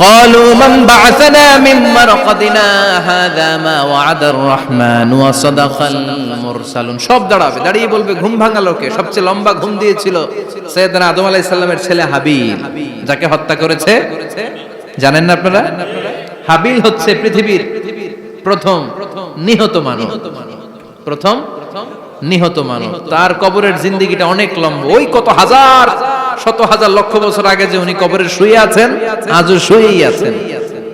ক্বালু মান বা'আসানা মিন মারকাদিনা হাযা মা ওয়া'আদার রহমান ওয়া সাদাকাল মুরসালুন। সব দাঁড়াবে, দাঁড়িয়ে বলবে, ঘুম ভাঙালো কে? সবচেয়ে লম্বা ঘুম দিয়েছিল সাইয়েদনা আদম আলাইহিস সালামের ছেলে হাবিল, যাকে হত্যা করেছে জানেন না আপনারা? হাবিল হচ্ছে পৃথিবীর প্রথম নিহত মানব, প্রথম নিহত মানব। তার কবরের জিন্দেগিটা অনেক লম্বা। ওই কত হাজার শত হাজার লক্ষ বছর আগে যে উনি কবরে শুয়ে আছেন, আজও শুয়েই আছেন।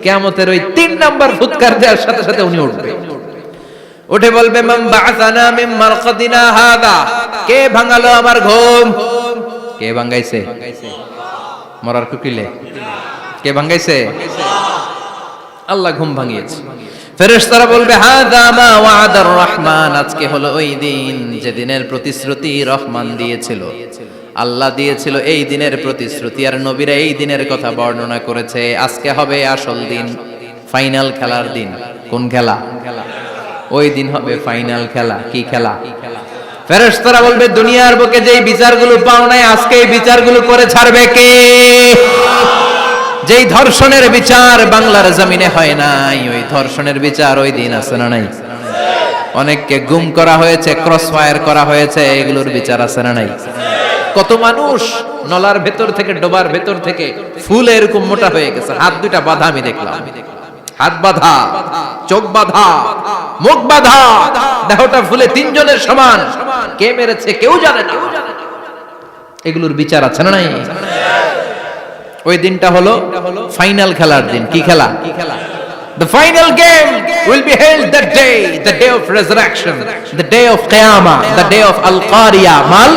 কিয়ামতের ওই 3 নাম্বার ফুৎকার দেওয়ার সাথে সাথে উনি উঠবে। উঠে বলবে, মান বা'আসানা মিন মারকাদিনা হাযা। কে ভাঙালো আমার ঘুম? কে ভাঙাইছে? মরার কুকিলে কে ভাঙাইছে? আল্লাহ ঘুম ভাঙিয়েছে। ফেরেশতারা বলবে, হাযা মা ওয়া'আদার রহমান। আজকে হলো ওই দিন যে দিনের প্রতিশ্রুতি রহমান দিয়েছিল, আল্লাহ দিয়েছিল। এই দিনের প্রতিশ্রুতি আর নবীরা এই দিনের কথা বর্ণনা করেছে। আজকে হবে আসল দিন, ফাইনাল খেলার দিন। কোন খেলা? ওই দিন হবে ফাইনাল খেলা। কি খেলা? ফেরেশতারা বলবে, দুনিয়ার বুকে যেই বিচারগুলো পাও নাই, আজকে এই বিচারগুলো করে ছাড়বে কে? যেই ধর্ষণের বিচার বাংলার জমিনে হয় নাই, ওই ধর্ষণের বিচার ওই দিন আছে না নাই? অনেককে গুম করা হয়েছে, ক্রস ফায়ার করা হয়েছে, এগুলোর বিচার আছে না নাই? কত মানুষ নলার ভেতর থেকে, ডোবার ভেতর থেকে ফুল এরকম মোটা হয়ে গেছে, হাত দুইটা বাঁধা, আমি দেখলাম। হাত বাঁধা, চোখ বাঁধা, মুখ বাঁধা, দেহটা ফুলে 3 জনের সমান। কে মেরেছে কেউ জানে না। এগুলোর বিচার আছে না নাই? ওই দিনটা হলো ফাইনাল খেলার দিন। কি খেলা? The final game will be held that day, the day of resurrection, the day of Qiyamah, the day of Al-Qariya. Mal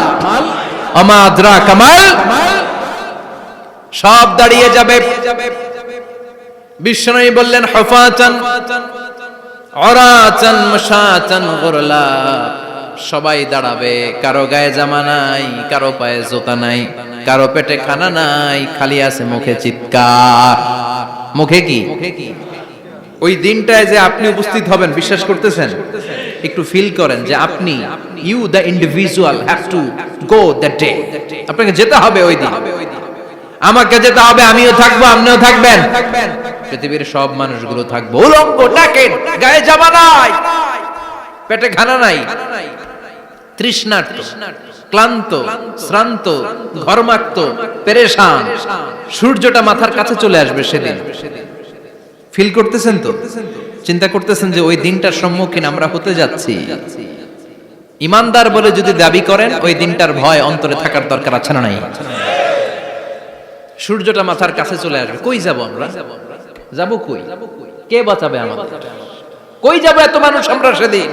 আমা আদরাকা মাল। সব দাঁড়িয়ে যাবে। বিষ্ণু বললেন, হুফাতান উরাতান মাশাতান গুরলা। সবাই দাঁড়াবে, কারো গায়ে জামা নাই, কারো পায়ে জুতা নাই, কারো পেটে খানা নাই, খালি আছে মুখে চিৎকার। মুখে কি? ওই দিনটায় যে আপনি উপস্থিত হবেন, বিশ্বাস করতেছেন? একটু ফিল করেন যে আপনি, you the individual have to go that day. আপনাকে যেতে হবে ওই দিন। আমাকে যেতে হবে, আমিও থাকবো, আপনিও থাকবেন, পৃথিবীর সব মানুষগুলো থাকবো। উলঙ্গ, নাকেড, গায়ে জামা নাই, পেটে খানা নাই, তৃষ্ণার্ত, ক্লান্ত, শ্রান্ত, ঘর্মাক্ত, পেরেশান। সূর্যটা মাথার কাছে চলে আসবে সেদিন। ফিল করতেছেন তো? চিন্তা করতেছেন যে ওই দিনটার সম্মুখীন আমরা হতে যাচ্ছি। ইমানদার বলে যদি দাবি করেন, ওই দিনটার ভয় অন্তরে থাকার দরকার আছে না নাই? সূর্যটা মাথার কাছে চলে আসবে, কই যাব আমরা? যাব কই? কে বাঁচাবে আমাদের? কই যাব এত মানুষ আমরা সেদিন?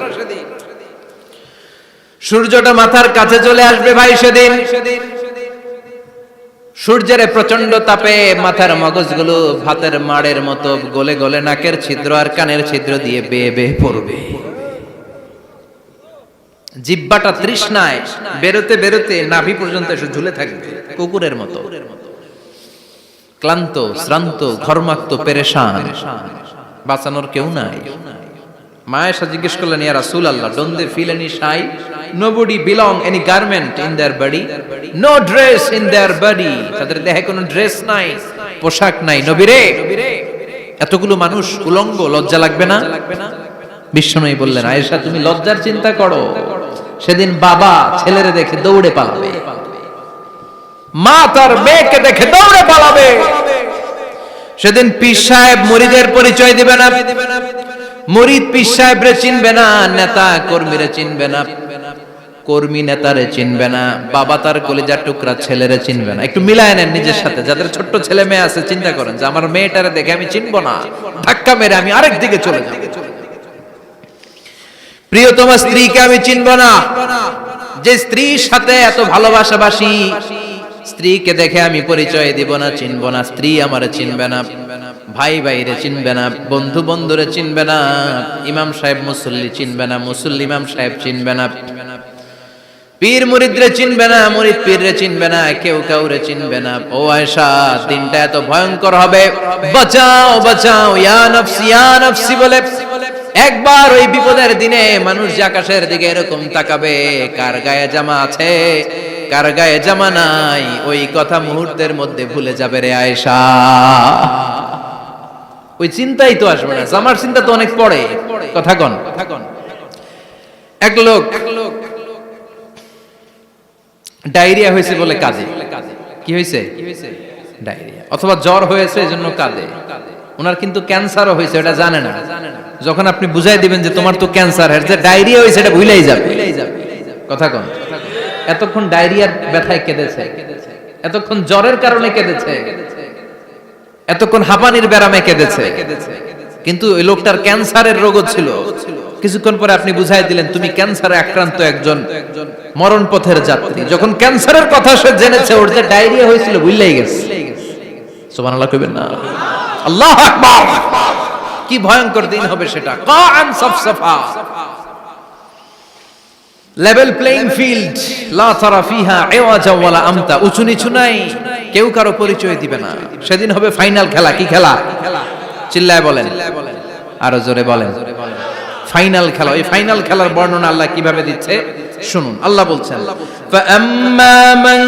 সূর্যটা মাথার কাছে চলে আসবে ভাই সেদিন। সূর্যের প্রচন্ড তাপে মাথার মগজগুলো ভাতের মাড়ের মতো গলে গলে নাকের ছিদ্র আর কানের ছিদ্র দিয়ে বেয়ে বেয়ে পড়বে। জিহ্বাটা তৃষ্ণায় বেরোতে বেরোতে নাভি পর্যন্ত এসে ঝুলে থাকবে কুকুরের মতো, ক্লান্ত, শ্রান্ত, ঘর্মাক্ত, পেরেশান, বাঁচানোর কেউ নাই। মা আয়েশা জিজ্ঞেস করলেন, ইয়া রাসূলুল্লাহ, don't they feel any shy? Nobody belong any garment in their body, no dress in their body. তাদের দেহে কোনো ড্রেস নাই, পোশাক নাই। নবী রে, এতগুলো মানুষ উলঙ্গ, লজ্জা লাগবে না? বিশ্বনবী বললেন, আয়েশা তুমি লজ্জার চিন্তা করো, সেদিন বাবা ছেলেরে দেখে দৌড়ে পালাবে, মা তার মেয়েকে দেখে দৌড়ে পালাবে। সেদিন পীর সাহেব মুরিদের পরিচয় দিবে না, মুরিদ পীর সাহেবরে চিনবে না, নেতা কর্মীরে চিনবে না, কর্মী নেতারে চিনবে না, বাবা তার কলিজার টুকরা ছেলেরে চিনবে না। একটু মিলায় নেন নিজের সাথে। যাদের ছোট্ট ছেলে মেয়ে আছে চিন্তা করেন যে আমার মেয়েটারে দেখে আমি চিনবো না, ধাক্কা মেরে আমি আরেক দিকে চলে যাব। প্রিয়তমা স্ত্রীকে আমি চিনবো না, যে স্ত্রীর সাথে এত ভালোবাসাবাসি, স্ত্রীকে দেখে আমি পরিচয় দিব না, চিনবো না। স্ত্রী আমারে চিনবে না, ভাই ভাইরে চিনবে না, বন্ধু বন্ধুরে চিনবে না, ইমাম সাহেব মুসল্লি চিনবে না, মুসল্লি ইমাম সাহেব চিনবে না, পীর মুরিদরে চিনবে না, মুরিদ পীররে চিনবে না, কেউ কাউরে চিনবে না। ও আয়েশা, দিনটা এত ভয়ঙ্কর হবে, বাঁচাও বাঁচাও, ইয়া নফসি ইয়া নফসি বলে একবার ওই বিপদের দিনে মানুষ যে আকাশের দিকে এরকম তাকাবে, কার গায়ে জামা আছে কার গায়ে জামা নাই, ওই কথা মুহূর্তের মধ্যে ভুলে যাবে রে আয়েশা। ওই চিন্তাই তো আসবে না, জামার চিন্তা তো অনেক পরে। কথা কন। এক লোক ডায়রিয়া হয়েছে বলে কাঁদে। কি হয়েছে? ডায়রিয়া, অথবা জ্বর হয়েছে এজন্য কাঁদে। ওনার কিন্তু ক্যান্সারও হয়েছে, এটা জানে না। যখন আপনি বুঝাই দিবেন যে তোমার তো ক্যান্সার, এর যে ডায়রিয়া হয়েছে এটা ভুলেই যাবে। কথা কন। এতক্ষণ ডায়রিয়ার ব্যথায় কেঁদেছে, এতক্ষণ জ্বরের কারণে কেঁদেছে, এতক্ষণ হাঁপানির ব্যারামে কেঁদেছে, কিন্তু ওই লোকটার ক্যান্সারের রোগও ছিল। কিছুক্ষণ পরে আপনি বুঝাই দিলেন তুমি ক্যান্সারে আক্রান্ত একজন মরণ পথের যাত্রী। যখন ক্যান্সারের কথা সে জেনেছে, ওর যে ডায়রিয়া হয়েছিল ভুলেই গেছে। সুবহানাল্লাহ কইবেন না? আল্লাহু আকবার। কি ভয়ঙ্কর দিন হবে সেটা। কাআন সাফসাফা, লেভেল প্লেইং ফিল্ড, লা তারা ফিহা ইওয়াজা ওয়ালা আমতা, উঁচু নিচু নাই, কেউ কারো পরিচয় দিবে না। সেদিন হবে ফাইনাল খেলা। কি খেলা? চিল্লায় বলেন, আরো জোরে বলেন। ফাইনাল খেলা। ওই ফাইনাল খেলার বর্ণনা আল্লাহ কিভাবে দিচ্ছে শুনুন। আল্লাহ বলছেন, ফাআম্মা মান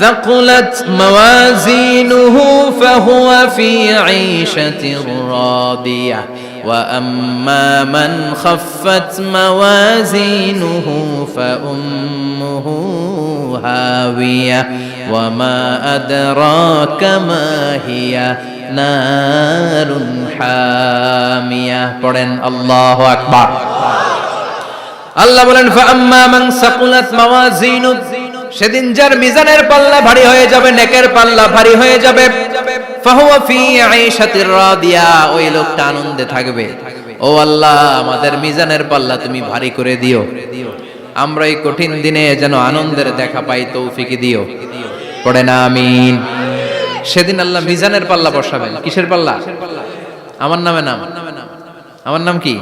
সাকুলাত মাওয়াজিনুহু ফাহুয়া ফি ঈশাতির রাদিয়া ওয়া আম্মা মান খাফফাত মাওয়াজিনুহু ফাউম্মুহু হাওিয়া ওয়া মা আদরাকা মা হিয়া নারুন হামিয়া। পড়েন আল্লাহু আকবার। আল্লাহ বলেন, ফাআম্মা মান সাকুলাত মাওয়াজিনু, সেদিন যার মিজানের পাল্লা ভারী হয়ে যাবে, নেকের পাল্লা ভারী হয়ে যাবে, ফাহুয়া ফি ঈশাতির রাদিয়া, ওই লোকটা আনন্দে থাকবে। ও আল্লাহ, আমাদের মিজানের পাল্লা তুমি ভারী করে দিও, আমরা এই কঠিন দিনে যেন আনন্দের দেখা পাই, তৌফিক দিও। পড়েন আমিন। সেদিন আল্লাহ মিজানের পাল্লা বসাবেন। কিসের পাল্লা? আমার নামে নাম। আমার নাম কি?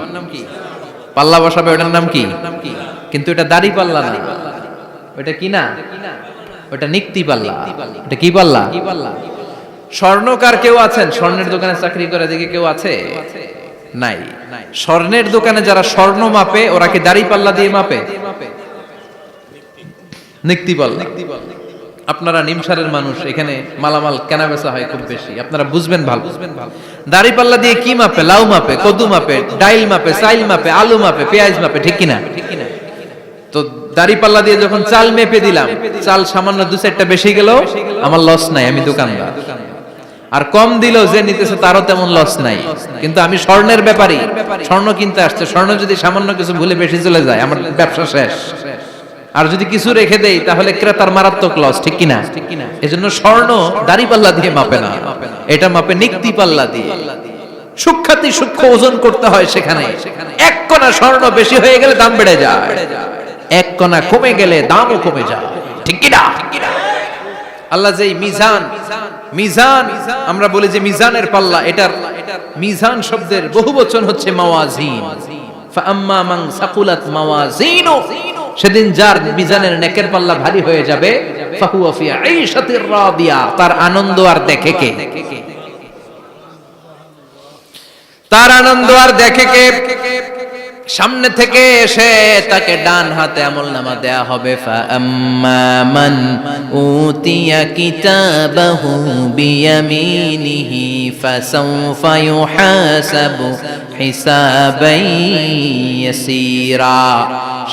পাল্লা বসাবে, ওটার নাম কি? কিন্তু এটা দাড়ি পাল্লা না, ওটা কি না, ওটা নিক্তি পাল্লা। এটা কি পাল্লা? স্বর্ণকার কেউ আছেন? স্বর্ণের দোকানে চাকরি করে দেখে কেউ আছে? নাই। স্বর্ণের দোকানে যারা স্বর্ণ মাপে, ওরা কি দাড়ি পাল্লা দিয়ে মাপে? নিক্তি পাল্লা। আপনারা নিমসারের মানুষ, এখানে মালামাল কেনা বেচা হয় খুব বেশি, আপনারা বুঝবেন ভালো। দাড়ি পাল্লা দিয়ে কি মাপে? লাউ মাপে, কদু মাপে, ডাইল মাপে, চাইল মাপে, আলু মাপে, পেঁয়াজ মাপে, ঠিক কিনা? তো দাড়ি পাল্লা দিয়ে যখন চাল মেপে দিলাম, চাল সামান্য দু চারটা বেশি গেল, আমার লস নাই, আমি দোকানদার। আর কম দিল যে নিতেছে তারও তেমন লস নাই। কিন্তু আমি স্বর্ণের ব্যাপারী, স্বর্ণ কিনতে আসছে, স্বর্ণ যদি সামান্য কিছু ভুলে বেশি চলে যায়, আমার ব্যবসা শেষ। আর যদি কিছু রেখে দেই তাহলে ক্রেতার মারাত্মক লস, ঠিক কিনা? এজন্য স্বর্ণ দাড়ি পাল্লা দিয়ে মাপে না, এটা মাপে নিক্তি পাল্লা দিয়ে। সূক্ষ্মাতি সূক্ষ্ম ওজন করতে হয় সেখানে। এক কণা স্বর্ণ বেশি হয়ে গেলে দাম বেড়ে যায়, এক কণা কমে গেলে দামও কমে যায়, ঠিক কিনা? আল্লাহ যে মিজান, মিজান আমরা বলি যে মিজানের পাল্লা, এটার মিজান শব্দের বহুবচন হচ্ছে মাওয়াজিন। ফাআম্মা মান সাকুলাত মাওয়াজিনু, সেদিন যার মিজানের নেকের পাল্লা ভারী হয়ে যাবে ফাহুয়া ফি আইশাতির রাদিয়া, তার আনন্দ আর দেখে কে? তার আনন্দ আর দেখে কে? সামনে থেকে এসে তাকে ডান হাতে আমলনামা দেয়া হবে। ফাআম্মা মান উতিয়া কিতাবাহু বিয়ামিনিহি ফাসাউফা ইউহাসাবু হিসাবান ইয়াসীরা।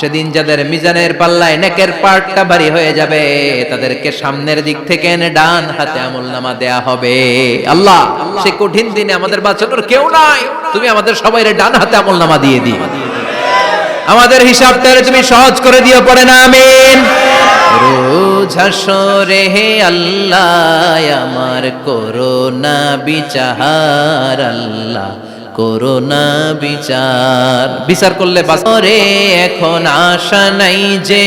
সেদিন যাদের মিজানের পাল্লায় নেকের পাটটা ভারী হয়ে যাবে তাদেরকে সামনের দিক থেকে এনে ডান হাতে আমলনামা দেয়া হবে। আল্লাহ, সে কঠিন দিনে আমাদের বাঁচানোর কেউ নাই, তুমি আমাদের সবাইরে ডান হাতে আমলনামা দিয়ে দিও, আমাদের হিসাবটা তুমি সহজ করে দিও, পড়ে না আমিন। রোজ হাসরে হে আল্লাহ আমার করোনা বিচার, আল্লাহ করোনা বিচার। বিচার করলে বাসরে এখন আশা নাই যে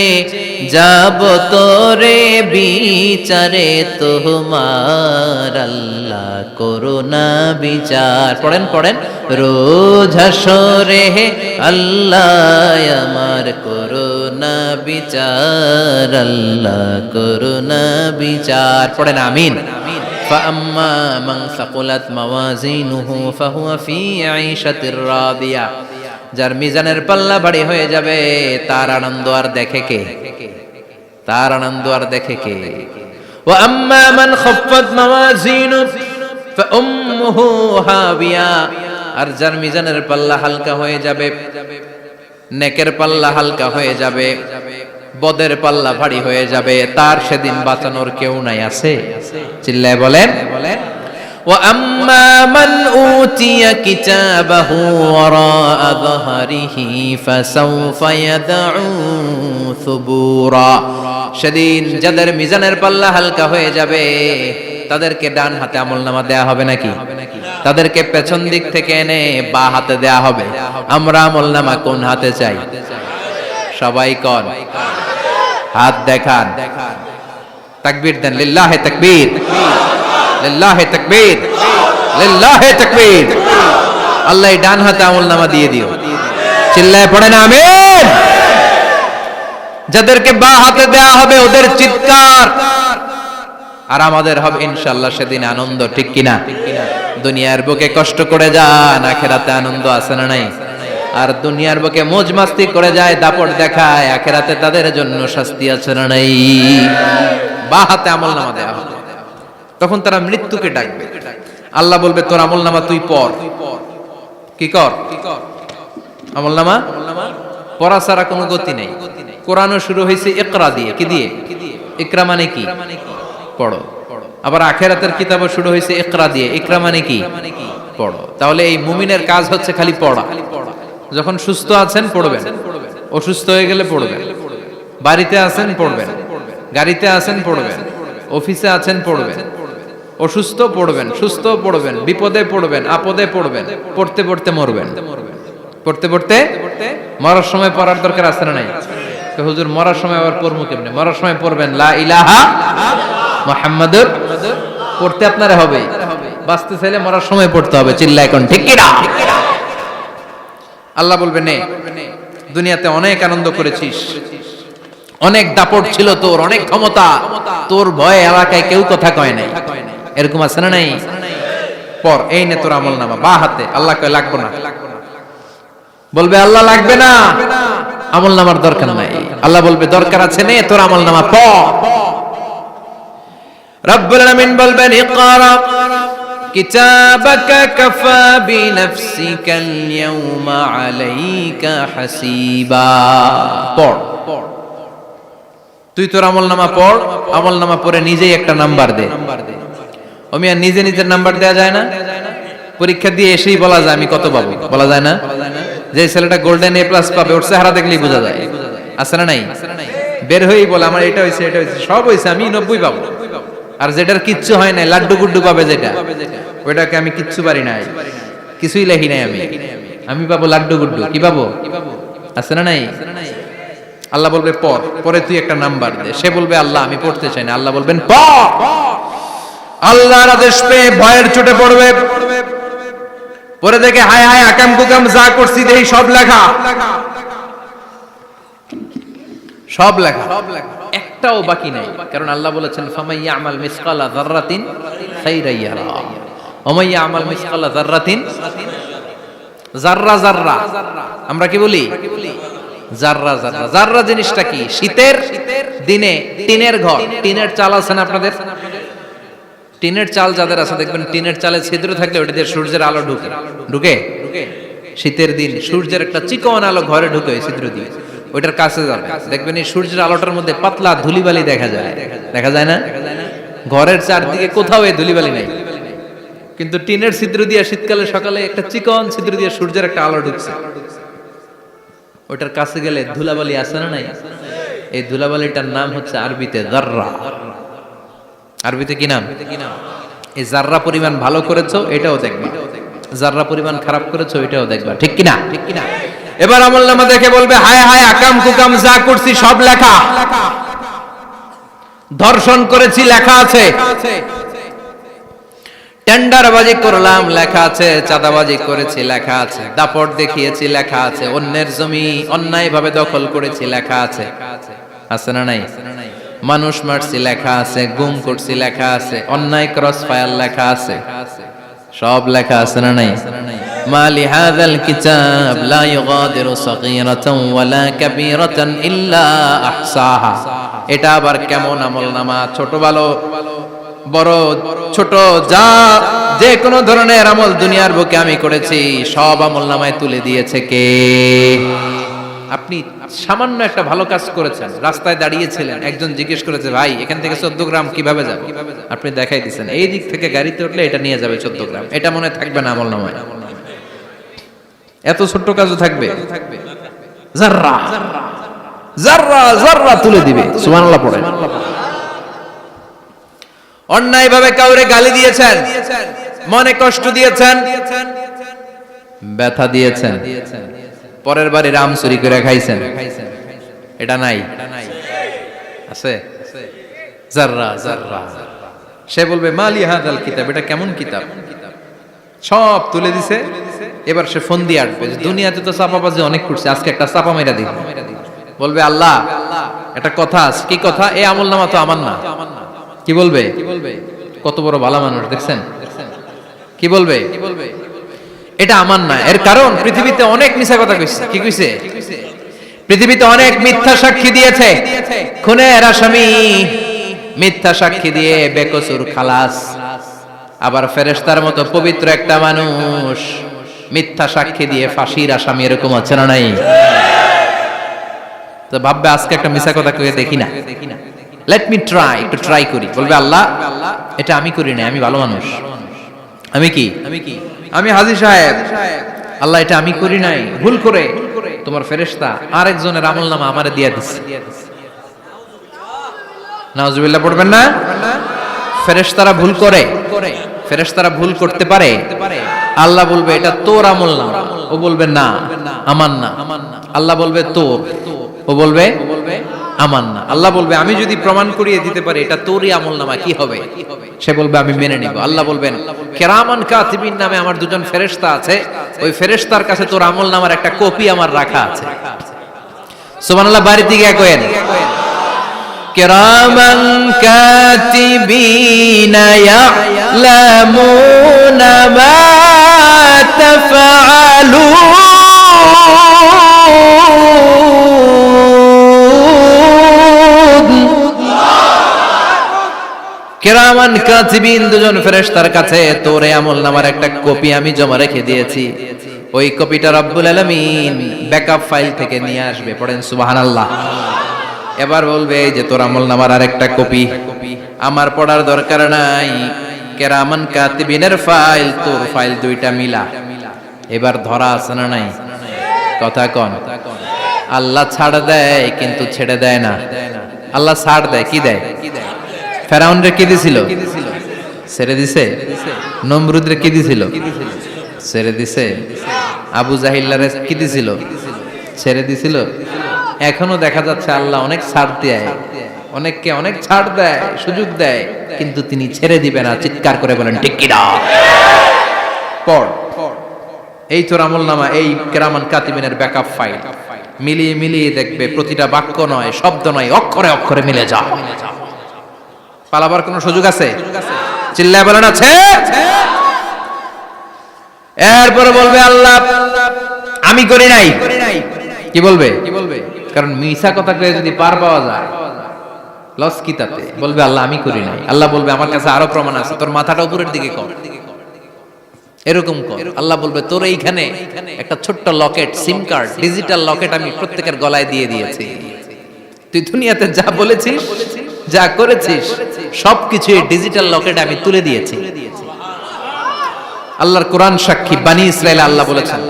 যাব তোরে বিচারে তোমার, আল্লাহ করোনা বিচার। পড়েন পড়েন, রোজ হাসরে হে আল্লাহ আমার করোনা বিচার, আল্লাহ করোনা বিচার। পড়েন আমিন। فأما من ثقلت موازينه فهو في عيشة راضية। যার মিজানের পাল্লা ভারী হয়ে যাবে তার আনন্দ আর দেখে কে? তার আনন্দ আর দেখে কে? وأما من خفت موازينه فأمه هاوية। আর যার মিজানের পাল্লা হালকা হয়ে যাবে, নেকের পাল্লা হালকা হয়ে যাবে, বদের পাল্লা ভারী হয়ে যাবে, তার সেদিন বাঁচানোর কেউ নাই। আছে? চিল্লায় বলেন। وَأَمَّا مَنْ أُوتِيَ كِتَابَهُ وَرَاءَ ظَهْرِهِ فَسَوْفَ يَدْعُو ثُبُورًا। সেদিন যাদের মিজানের পাল্লা হালকা হয়ে যাবে তাদেরকে ডান হাতে আমলনামা দেয়া হবে নাকি? তাদেরকে পেছন দিক থেকে এনে বা হাতে দেয়া হবে। আমরা আমলনামা কোন হাতে চাই? সবাই কোন হাত দেখান, তাকবীর দেন, লিল্লাহে তাকবীর, লিল্লাহে তাকবীর, লিল্লাহে তাকবীর। আল্লাহ ডান হাতে আমলনামা দিয়ে দিও, চিল্লায় পড়েন আমিন। যাদেরকে বা হাতে দেয়া হবে ওদের চিৎকার আর আমাদের হবে ইনশাআল্লাহ সেদিন আনন্দ, ঠিক কিনা? দুনিয়ার বুকে কষ্ট করে যান, আখিরাতে আনন্দ আছে না নাই? আর দুনিয়ার বুকে মौज মাস্তি করে যায়, দাপট দেখায়, আখিরাতে তাদের জন্য শাস্তি আছে না নাই? বা হাতে আমলনামা দেয়া হবে। তখন তারা মৃত্যুকে ডাকবে, আল্লাহ বলবে তোর আমলনামা তুই পড়। কি কর? আমলনামা পড়া ছাড়া কোনো গতি নেই। কোরআনও শুরু হয়েছে ইকরা দিয়ে। কি দিয়ে? ইকরা মানে কি? পড়ো। আবার আখিরাতের কিতাবও শুরু হয়েছে ইকরা দিয়ে। ইকরা মানে কি? পড়ো। তাহলে এই মুমিনের কাজ হচ্ছে খালি পড়া। যখন সুস্থ আছেন পড়বেন, অসুস্থ হয়ে গেলে পড়বেন, বাড়িতে আছেন পড়বেন, গাড়িতে আছেন পড়বেন, অফিসে আছেন পড়বেন, অসুস্থ পড়বেন, সুস্থ পড়বেন, বিপদে পড়বেন, আপদে পড়বেন, পড়তে পড়তে মরবেন। পড়তে পড়তে মরার সময় পড়ার দরকার আছে না নাই? হুজুর মরার সময় আবার পড়বো কেমনে? মরার সময় পড়বেন লা ইলাহা মুহাম্মাদুর, পড়তে আপনারা হবে। বাঁচতে চাইলে মরার সময় পড়তে হবে, চিল্লা এখন ঠিক কি না? আল্লাহ বলবে নে, দুনিয়াতে অনেক আনন্দ করেছিস, অনেক দাপট ছিল তোর, অনেক ক্ষমতা, তোর ভয়ে এলাকায় কেউ কথা কয় নাই। এরকম আছে না নাই? পর এই নে তোর আমলনামা বা হাতে। আল্লাহ কয় লাগবে না। বলবে আল্লাহ লাগবে না, আমলনামার দরকার নাই। আল্লাহ বলবে দরকার আছে, নে তোর আমলনামা পড়। রব্বুল আলামিন বলবেন ইকরা কিতাবাকা কাফা বিনাফসিকাল ইয়াউমা আলাইকা হাসিবা। পড়, তুই তোর আমলনামা পড়। আমলনামা পড়ে নিজেই একটা নাম্বার দে। আমি আর নিজে নিজের নাম্বার দেয়া যায় না? পরীক্ষা দিয়ে এসেই বলা যায় আমি কত পাবো, বলা যায় না? যে ছেলেটা গোল্ডেন এ প্লাস পাবে ওর চেহারা দেখলেই বোঝা যায়, আছে না নাই? বের হয়েই বলে আমার এটা হয়েছে, এটা হয়েছে, সব হয়েছে, আমি 90 পাবো। আর যেটার কিচ্ছু হয় নাই, লাড্ডু গুড্ডু পাবে যেটা, ওইটাকে আমি কিচ্ছু পারি নাই, কিছুই লেখি নাই, আমি পাবো লাড্ডু গুড্ডু। কি পাবো? আছে না নাই? আল্লাহ বলবে পড়, পরে তুই একটা নাম্বার দে। সে বলবে আল্লাহ আমি পড়তে চাই না। আল্লাহ বলবেন পড়। আল্লাহর আদেশ পেয়ে ভয়ের চোটে পড়বে, পরে দেখে হায় হায় আকাম কুকাম যা করছি দেই সব লেখা। সব লেখা, একটাও বাকি নাই। কারণ আল্লাহ বলেছেন ফামাইয়া আমাল মিসকালা যাররাতিন খাইরান ইয়ারা ওয়া মাইয়া আমাল মিসকালা যাররাতিন, জাররা জাররা আমরা কি বলি, জাররা জাররা। জাররা জিনিসটা কি? শীতের দিনে টিনের ঘর, টিনের চাল আছে না আপনাদের? টিনের চাল যাদের আছে দেখবেন টিনের চালে ছিদ্র থাকলে ওটা দিয়ে সূর্যের আলো ঢুকে ঢুকে শীতের দিন সূর্যের একটা চিকন আলো ঘরে ঢুকে ওই ছিদ্র দিয়ে, ওইটার কাছে যাবে দেখবেন এই সূর্যের আলোটার মধ্যে পাতলা ধুলিবালি দেখা যায়, দেখা যায় না? ঘরের চারদিকে কোথাও এই ধুলিবালি নাই, কিন্তু টিনের ছিদ্র দিয়ে শীতকালে সকালে একটা চিকন ছিদ্র দিয়ে সূর্যের একটা আলো ঢুকছে, ওটার কাছে গেলে ধুলাবালি আছে না নাই? এই ধুলাবালিটার নাম হচ্ছে আরবিতে জাররা। আরবিতে কি নাম? এই জাররা পরিমাণ ভালো করেছো এটাও দেখবা, জাররা পরিমাণ খারাপ করেছো এটাও দেখবা, ঠিক কিনা? ঠিক কিনা? এবার আমলনামা দেখে বলবে হায় হায় আকাম কুকাম যা করছি সব লেখা, ধর্ষণ করেছি লেখা আছে, টেন্ডারবাজি করলাম লেখা আছে, চাঁদাবাজি করেছি লেখা আছে, দাপট দেখিয়েছি লেখা আছে, অন্যের জমি অন্যায়ভাবে দখল করেছি লেখা আছে, আছে না নাই? মানুষ মারছি লেখা আছে, গুম করছি লেখা আছে, অন্যায় ক্রস ফায়ার লেখা আছে, সব লেখা আছে না নাই? মালি হাযাল কিতাব লা ইউগাদিরু সাগীরাতান ওয়ালা কাবীরাতান ইল্লা আহসাহা। এটা আবার কেমন আমলনামা? ছোট ভালো বড় ছোট যা যে কোনো ধরনের আমল দুনিয়ার বুকে আমি করেছি সব আমলনামায় তুলে দিয়েছে কে? আপনি সামান্য একটা ভালো কাজ করেছেন, রাস্তায় দাঁড়িয়েছিলেন, একজন জিজ্ঞেস করেছে ভাই এখান থেকে 14 গ্রাম কিভাবে যাবে, আপনি দেখাই দিচ্ছেন এই দিক থেকে গাড়িতে উঠলে এটা নিয়ে যাবে 14 গ্রাম, এটা মনে থাকবে না আমলনামায়? এত ছোট্ট কাজও থাকবে? জাররা জাররা জাররা তুলে দিবে। সুবহানাল্লাহ পড়ে। অন্যায়ভাবে কাউরে গালি দিয়েছেন, মনে কষ্ট দিয়েছেন, ব্যথা দিয়েছেন, পরের বাড়ি রাম চুরি করে খাইছেন, এটা নাই? আছে? জাররা জাররা। সে বলবে মালি হাযাল কিতাব, এটা কেমন কিতাব? সব তুলে দিছে। এবার সে ফোন দিয়ে আসবে, দুনিয়াতে তো চাপাবাজি অনেক করছে, আজকে একটা চাপা মেরা দিই। বলবে আল্লাহ একটা কথা আছে। কি কথা? এই আমলনামা তো আমার না। কি বলবে? কত বড় ভালো মানুষ দেখছেন? কি বলবে? এটা আমার না। এর কারণ পৃথিবীতে অনেক মিথ্যা কথা কইছে। কি কইছে? পৃথিবীতে অনেক মিথ্যা সাক্ষী দিয়েছে, খুনের আসামি মিথ্যা সাক্ষী দিয়ে বেকসুর খালাস। আবার ফেরেশতার মতো পবিত্র একটা মানুষ মিথ্যা সাক্ষী দিয়ে ফাঁসির আসামি, এরকম আছে না নাই? তো ভাববে আজকে একটা মিথ্যা কথা কয়ে দেখি না, লেট মি ট্রাই, একটু ট্রাই করি। বলবে আল্লাহ এটা আমি করি না, আমি ভালো মানুষ। আমি কি? আমি হাজী সাহেব। আল্লাহ এটা আমি করি নাই, ভুল করে তোমার ফেরেশতা আরেকজনের আমলনামা আমারে দিয়ে দিছে। নাউজুবিল্লাহ পড়বেন না? ফেরেশতারা ভুল করে, ফেরেশতারা ভুল করতে পারে। আল্লাহ বলবে এটা তোর আমলনামা, ও বলবে না আমার না। আল্লাহ বলবে তোর, ও বলবে আমার না। আল্লাহ বলবে আমি যদি প্রমাণ করিয়ে দিতে পারি এটা তোরই আমলনামা, কি হবে? সে বলবে আমি মেনে নিব। আল্লাহ বলবেন কিরামান কাতিবিন নামে আমার দুজন ফেরেশতা আছে, ওই ফেরেশতার কাছে তোর আমলনামার একটা কপি আমার রাখা আছে। সুবহানাল্লাহ। বাড়িতে গিয়ে কয়েন কিরামান কাতিবিনা ইয়ালামুনা মা তাফআলুন। কিরামান কাতিবিন দুজন ফেরেশতার কাছে তোর আমলনামার একটা কপি আমি জমা রেখে দিয়েছি, ওই কপিটা রব্বুল আলামিন ব্যাকআপ ফাইল থেকে নিয়ে আসবে। পড়েন সুবহানাল্লাহ। এবার বলবে এই যে তোর আমলনামার আরেকটা কপি, আমার পড়ার দরকার নাই, কিরামান কাতিবিনের ফাইল তোর ফাইল দুইটা মিলা। এবার ধরা আছে না নাই? কথা কোন? আল্লাহ ছাড় দেয় কিন্তু ছেড়ে দেয় না। আল্লাহ ছাড় দেয়, কি দেয়? ফেরাউনরে কি দিছিল? ছেড়ে দিছে। নমরুদরে কি দিছিল? ছেড়ে দিছে। আবু জাহিল্লারে কি দিছিল? ছেড়ে দিছিল। এখনো দেখা যাচ্ছে আল্লাহ অনেক ছাড় দেয়, অনেককে অনেক ছাড় দেয়, সুযোগ দেয়, কিন্তু তিনি ছেড়ে দিবে না। চিৎকার করে বলেন ঠিক কি না? পড় এই তোর আমলনামা, এই কিরামান কাতিবিনের ব্যাকআপ ফাইল। মিলিয়ে মিলিয়ে দেখবে প্রতিটা বাক্য নয়, শব্দ নয়, অক্ষরে অক্ষরে মিলে যাও। পালাবার কোনো সুযোগ আছে? চিল্লায় বলেন আছে। এরপরে বলবে আল্লাহ আমি করি নাই। কি বলবে? কারণ মিছা কথা কয়ে যদি পার পাওয়া যায় লস কি তাতে? বলবে আল্লাহ আমি করি নাই। আল্লাহ বলবে আমার কাছে আরো প্রমাণ আছে, তোর মাথাটা উপরের দিকে কর, এরকম কর। আল্লাহ বলবে তোর এইখানে একটা ছোট্ট লকেট, সিম কার্ড, ডিজিটাল লকেট আমি প্রত্যেকের গলায় দিয়ে দিয়েছি। তুই দুনিয়াতে যা বলেছিস, যা করেছিস, সবকিছু এই ডিজিটাল লকেট আমি তুলে দিয়েছি। আল্লাহর কোরআন সাক্ষী, বানি ইসরাইল আল্লাহ বলেছেন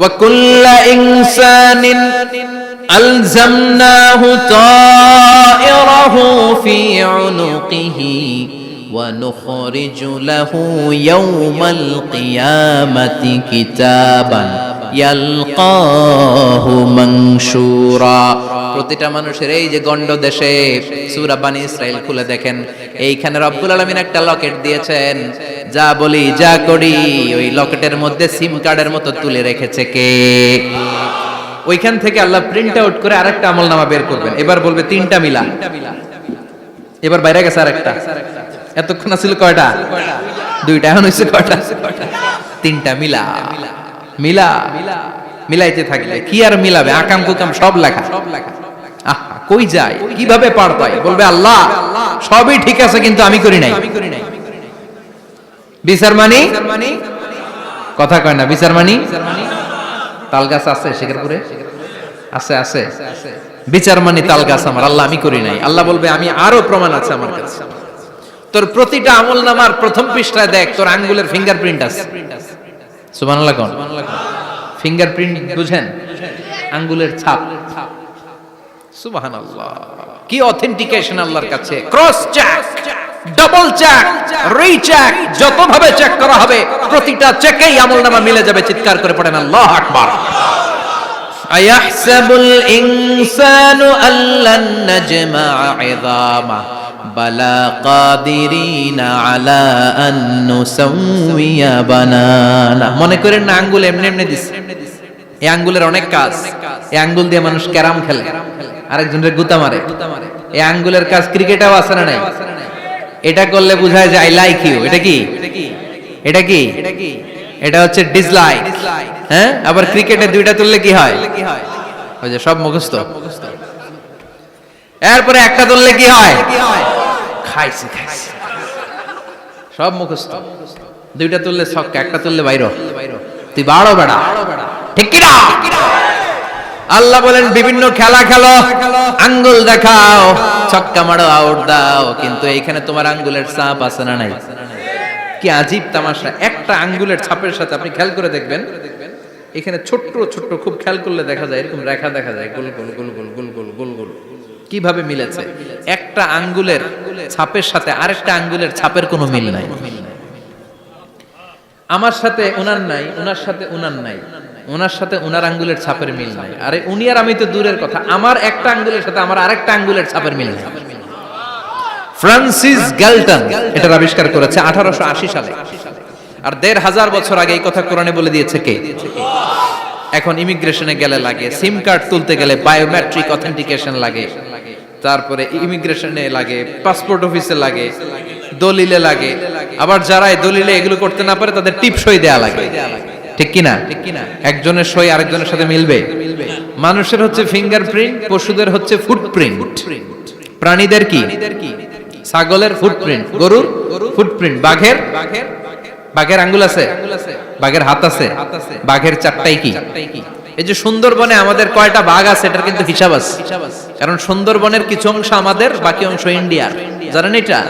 ওয়া কুল্লা ইনসানিন আলজামনাহু তায়রাহু ফি উনুকিহি ওয়া নুখরিজু লাহু ইয়াওমাল কিয়ামাতি কিতাবান ইয়ালকাহু মানশুরা। প্রতিটা মানুষের এই যে গন্ড দেশে সূরা বানি ইসরাইল খুলে দেখেন, এইখানে রব্বুল আলামিন একটা লকেট দিয়েছেন। যা বলি যা করি ওই লকেটের মধ্যে সিম কার্ডের মতো তুলে রেখেছে কে? ওইখান থেকে আল্লাহ প্রিন্ট আউট করে আরেকটা আমলনামা বের করবেন। এবার বলবে তিনটা মিলা, এবার বাইরে গেছে আরেকটা। এতক্ষণ ছিল কয়টা? দুইটা। এখন হইছে কয়টা? তিনটা। মিলা মিলা মিলাইতে থাকলে কি আর মিলাবে? আকাম কুকাম সব লেখা। আহা, কই যায়, কিভাবে পার পায়? বলবে আল্লাহ সবই ঠিক আছে কিন্তু আমি করি নাই। বিচার মানি কথা কয় না। বিচার মানি তাল গাছ আছে শেখরপুরে? আছে আছে। বিচার মানি তাল গাছ আমার। আল্লাহ আমি করি নাই। আল্লাহ বলবে আমি আরো প্রমাণ আছে আমার কাছে। তোর প্রতিটা আমলনামার প্রথম পৃষ্ঠায় দেখ তোর আঙ্গুলের ফিঙ্গারপ্রিন্ট আছে। সুবহানাল্লাহ কোন? ফিঙ্গারপ্রিন্ট বুঝেন? আঙ্গুলের ছাপ। সুবহানাল্লাহ, কি অথেন্টিকেশন আল্লাহর কাছে। Cross check, double check, recheck, যতভাবে চেক করা হবে প্রতিটা চেকেই আমলনামা মিলে যাবে। চিৎকার করে পড়েন আল্লাহু আকবার। আয়াহসাবুল ইনসানু আল্লান নাজমা'a 'ইযামা বালা কাদিরিনা আলা আন নুসাউইয়া বানানা। মনে করেন না আঙ্গুল এমনি এমনি দিছে। এই আঙ্গুলের অনেক কাজ। এই আঙ্গুল দিয়ে মানুষ ক্যারাম খেলে, আরেকজনের গুতা মারে। এই আঙ্গুলের কাজ ক্রিকেটেও আছে না নাই? এটা করলে বোঝায় যে আই লাইক ইউ। এটা কি? এটা কি? এটা হচ্ছে ডিসলাইক। হ্যাঁ, আবার ক্রিকেটে দুইটা তুললে কি হয়? ওই যে সব মুখস্থ। এরপরে একটা তুললে কি হয়? খাইছে খাইছে, সব মুখস্থ। দুইটা তুললে ছক্কা, একটা তুললে বাইরে। তুই বাড়ো বেড়া, ঠিক কি না? আল্লাহ বলেন বিভিন্ন খেলা খেলো, আঙ্গুল দেখাও, ছক্কা মারো, আউট দাও, কিন্তু এইখানে তোমার আঙ্গুলের ছাপ আছে না নাই? কি আজীব তামাশা! একটা আঙ্গুলের ছাপের সাথে আপনি খেয়াল করে দেখবেন, এখানে ছোট্ট ছোট্ট খুব খেয়াল করলে দেখা যায় এরকম রেখা দেখা যায়, গোল গোল গোল গোল গোল গোল গোল গোল। কিভাবে মিলেছে? একটা আঙ্গুলের ছাপের সাথে আরেকটা আঙ্গুলের ছাপের কোনো মিল নাই। আমার সাথে উনার নাই, উনার সাথে উনার নাই, ওনার সাথে ওনার আঙ্গুলের ছাপের মিল নাই। আরে উনি আর আমি তো দূরের কথা, আমার একটা আঙ্গুলের সাথে আমার আরেকটা আঙ্গুলের ছাপের মিল নাই। ফ্রান্সিস গ্যালটন এটার আবিষ্কার করেছে 1880 সালে। আর 1500 বছর আগে এই কথা কোরআনে বলে দিয়েছে কে? এখন ইমিগ্রেশনে গেলে লাগে, সিম কার্ড তুলতে গেলে বায়োমেট্রিক অথেন্টিকেশন লাগে, তারপরে ইমিগ্রেশনে লাগে, পাসপোর্ট অফিসে লাগে, দলিলে লাগে, আবার যারা দলিলে এগুলো করতে না পারে তাদের টিপ সই দেয়া লাগে, ঠিক কিনা? একজনের সই আরেকজনের সাথে মিলবে? মানুষের হচ্ছে ফিঙ্গারপ্রিন্ট, পশুদের হচ্ছে ফুটপ্রিন্ট। প্রাণীদের কি? ছাগলের ফুটপ্রিন্ট, গরুর ফুটপ্রিন্ট, বাঘের আঙ্গুল আছে, বাঘের হাত আছে, বাঘের চারটাই কি? এই যে সুন্দরবনে আমাদের কয়টা বাঘ আছে এটার কিন্তু হিসাব আছে, কারণ সুন্দরবনের কিছু অংশ আমাদের, বাকি অংশ ইন্ডিয়ার। জানেন এটা?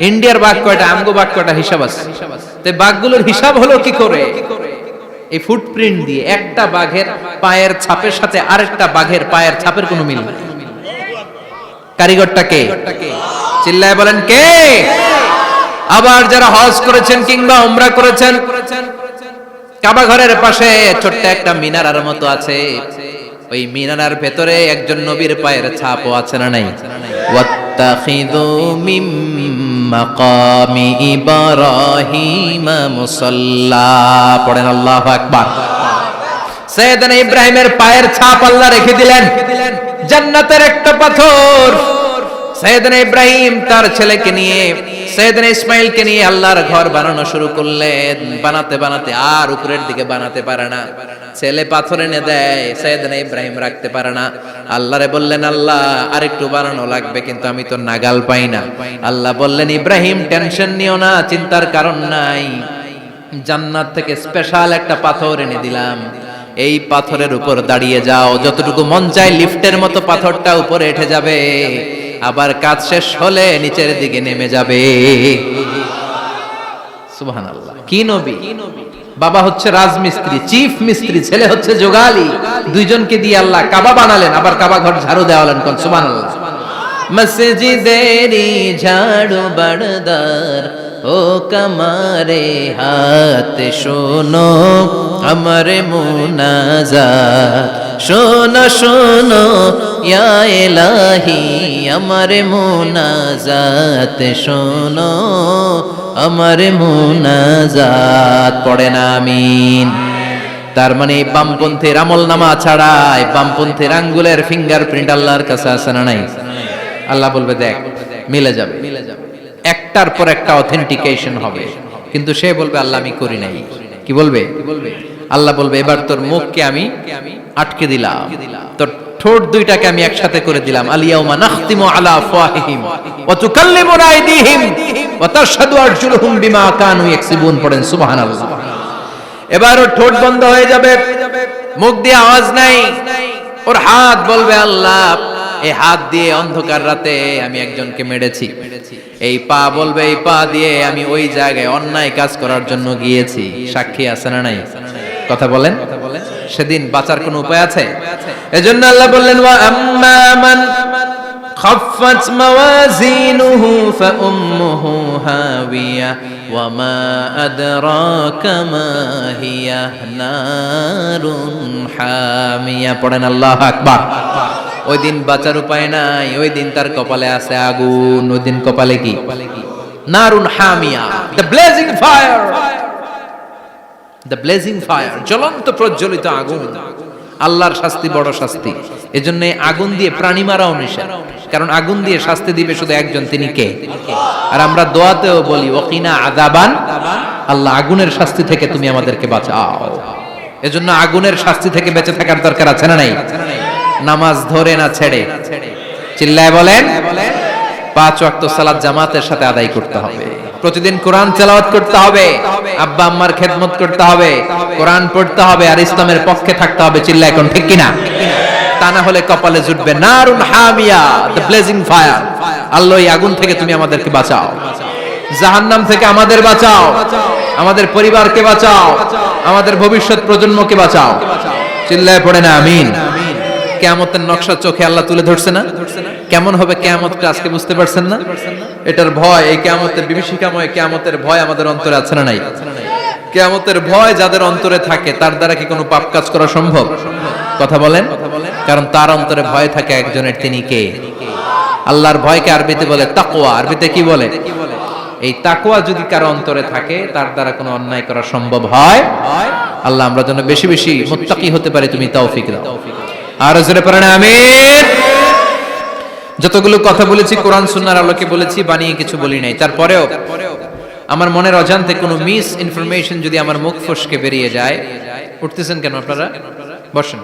ইন্ডিয়ার বাঘ কয়টা, আমগো বাঘ কয়টা, হিসাব আছে। তো বাঘগুলোর হিসাব হলো কি করে? এই ফুটপ্রিন্ট দিয়ে। একটা বাঘের পায়ের ছাপের সাথে আরেকটা বাঘের পায়ের ছাপের কোনো মিল নেই। কারিগরটা কে? চিল্লায় বলেন কে? আবার যারা হজ করেছেন কিংবা উমরা করেছেন, কাবা ঘরের পাশে ছোট্ট একটা মিনারার মতো আছে, ওই মিনারার ভেতরে একজন নবীর পায়ের ছাপও আছে না নাই? ওয়াত্তাখিযু মিম মাকামি ইব্রাহিম মুসাল্লা। পড়েন আল্লাহু আকবার। সাইয়েদনা ইব্রাহিমের পায়ের ছাপ আল্লাহ রেখে দিলেন জান্নাতের একটা পাথর। সাইয়েদনা ইব্রাহিম তার ছেলেকে নিয়ে, সাইয়েদনা ইসমাইলকে নিয়ে আল্লাহর ঘর বানানো শুরু করলেন। বানাতে বানাতে আর উপরের দিকে বানাতে পারে না, ছেলে পাথর এনে দেয়, সাইয়েদনা ইব্রাহিম রাখতে পারে না। আল্লাহরে বললেন, আল্লাহ আরেকটু বানানো লাগবে, কিন্তু আমি তো নাগাল পাই না। আল্লাহ বললেন, ইব্রাহিম টেনশন নিও না, চিন্তার কারণ নাই, জান্নাত থেকে স্পেশাল একটা পাথর এনে দিলাম, এই পাথরের উপর দাঁড়িয়ে যাও, যতটুকু মন চায় লিফটের মতো পাথরটা উপরে উঠে যাবে, আবার কাজ শেষ হলে নিচের দিকে নেমে যাবে। সুবহানাল্লাহ। কি নবী! বাবা হচ্ছে রাজমিস্ত্রি, চিফ মিস্ত্রি, ছেলে হচ্ছে যোগালী, দুইজনকে দিয়ে আল্লাহ কাবা বানালেন, আবার কাবা ঘর ঝাড়ু দেওয়ালেন। কোন সুবহানাল্লাহ। মসজিদেরি ঝাড়ু বারদার ও কমারে হাত শোনো আমার মুনাজাত, শোনো শোনো ইয়া ইলাহি আমার মুনাজাত, শোনো আমার মুনাজাত। পড়েন আমিন। তার মানে বামপন্থীর আমল নামা ছাড়াই বামপন্থীর আঙ্গুলের ফিঙ্গারপ্রিন্ট আল্লাহর কাছে আছে না নাই? আল্লাহ বলবে দেখ মিলে যাবে, একটার পর একটা অথেন্টিকেশন হবে, কিন্তু সে বলবে আল্লাহ আমি করি নাই। কি বলবে? আল্লাহ বলবে এবার তোর মুখকে আমি আটকে দিলাম, তোর ঠোঁট দুইটাকে আমি একসাথে করে দিলাম। আলিয়াউমা নাখতিমু আলা আফওয়াহিহিম ওয়া তুকাল্লিমুনা আইদিহিম ওয়া তাশহাদু আরজুলুহুম বিমা কানু ইয়াকসিবুন। পড়েন সুবহানাল্লাহ। এবার ওর ঠোঁট বন্ধ হয়ে যাবে, মুখ দিয়ে আওয়াজ নাই, ওর হাত বলবে আল্লাহ এই হাত দিয়ে অন্ধকার রাতে আমি একজনকে মেরেছি, এই পা বলবে এই পা দিয়ে আমি ওই জায়গায় অন্যায় কাজ করার জন্য গিয়েছি। সাক্ষী আছে না নাই? কথা বলেন। সেদিন বাঁচার কোনো উপায় আছে? এজন্য আল্লাহ বললেন, ওয়া আম্মা মান খাফফাত মাওয়াজিনুহু ফাউম্মুহু হাবিয়া ওয়া মা আদরাকা মা হিয়া নারুন হামিয়া। পড়েন আল্লাহু আকবার। ওই দিন বাঁচার উপায় নাই, ওই দিন তার কপালে আছে আগুন। ওই দিন কপালে কি? নারুন হামিয়া, the blazing fire, the blazing fire, জ্বলন্ত প্রজ্বলিত আগুন। আল্লাহর শাস্তি বড় শাস্তি। এজন্য আগুন দিয়ে প্রাণী মারাও নিষেধ, কারণ আগুন দিয়ে শাস্তি দিবে শুধু একজন, তিনি কে? আর আমরা দোয়াতেও বলি ওয়াকিনা আযাবান, আল্লাহ আগুনের শাস্তি থেকে তুমি আমাদেরকে বাঁচাও। এজন্য আগুনের শাস্তি থেকে বেঁচে থাকার দরকার আছে না নাই? নামাজ ধরে না ছেড়ে, চিল্লায় বলেন, 5 ওয়াক্ত সালাত জামাতের সাথে আদায় করতে হবে, প্রতিদিন কোরআন তেলাওয়াত করতে হবে, আব্বা আম্মার খেদমত করতে হবে, কোরআন পড়তে হবে, আর ইসলামের পক্ষে থাকতে হবে। চিল্লায় কোন ঠিক কিনা? তা না হলে কপালে জুটবে নারুন হামিয়া, দ্য ব্লেজিং ফায়ার। আল্লাহ এই আগুন থেকে তুমি আমাদেরকে বাঁচাও, জাহান্নাম থেকে আমাদের বাঁচাও, আমাদের পরিবারকে বাঁচাও, আমাদের ভবিষ্যৎ প্রজন্মকে বাঁচাও। চিল্লায় পড়ে না আমিন। কিয়ামতের নকশা চোখে আল্লাহ তুলে ধরছে না? কেমন হবে কিয়ামতটা আজকে বুঝতে পারছেন না? এটার ভয়, এই কিয়ামতের বিভীষিকাময় কিয়ামতের ভয় আমাদের অন্তরে আছে না নাই? কিয়ামতের ভয় যাদের অন্তরে থাকে তার দ্বারা কি কোনো পাপ কাজ করা সম্ভব? কথা বলেন। কারণ তার অন্তরে ভয় থাকে একজনের, তিনি কে? আল্লাহর ভয়কে আরবিতে বলে তাকওয়া। আরবিতে কি বলে? এই তাকওয়া যদি কারো অন্তরে থাকে তার দ্বারা কোনো অন্যায় করা সম্ভব হয়। আল্লাহ আমরা যেন বেশি বেশি মুত্তাকি হতে পারি, তুমি তৌফিক দাও। আর জোরে পড়েন আমিন। যতগুলো কথা বলেছি কোরআন সুন্নাহর আলোকে বলেছি, বানিয়ে কিছু বলি নাই। তারপরেও আমার মনের অজান্তে কোনো মিস ইনফরমেশন যদি আমার মুখ ফসকে বেরিয়ে যায়, উঠতেছেন কেন আপনারা? বসেন।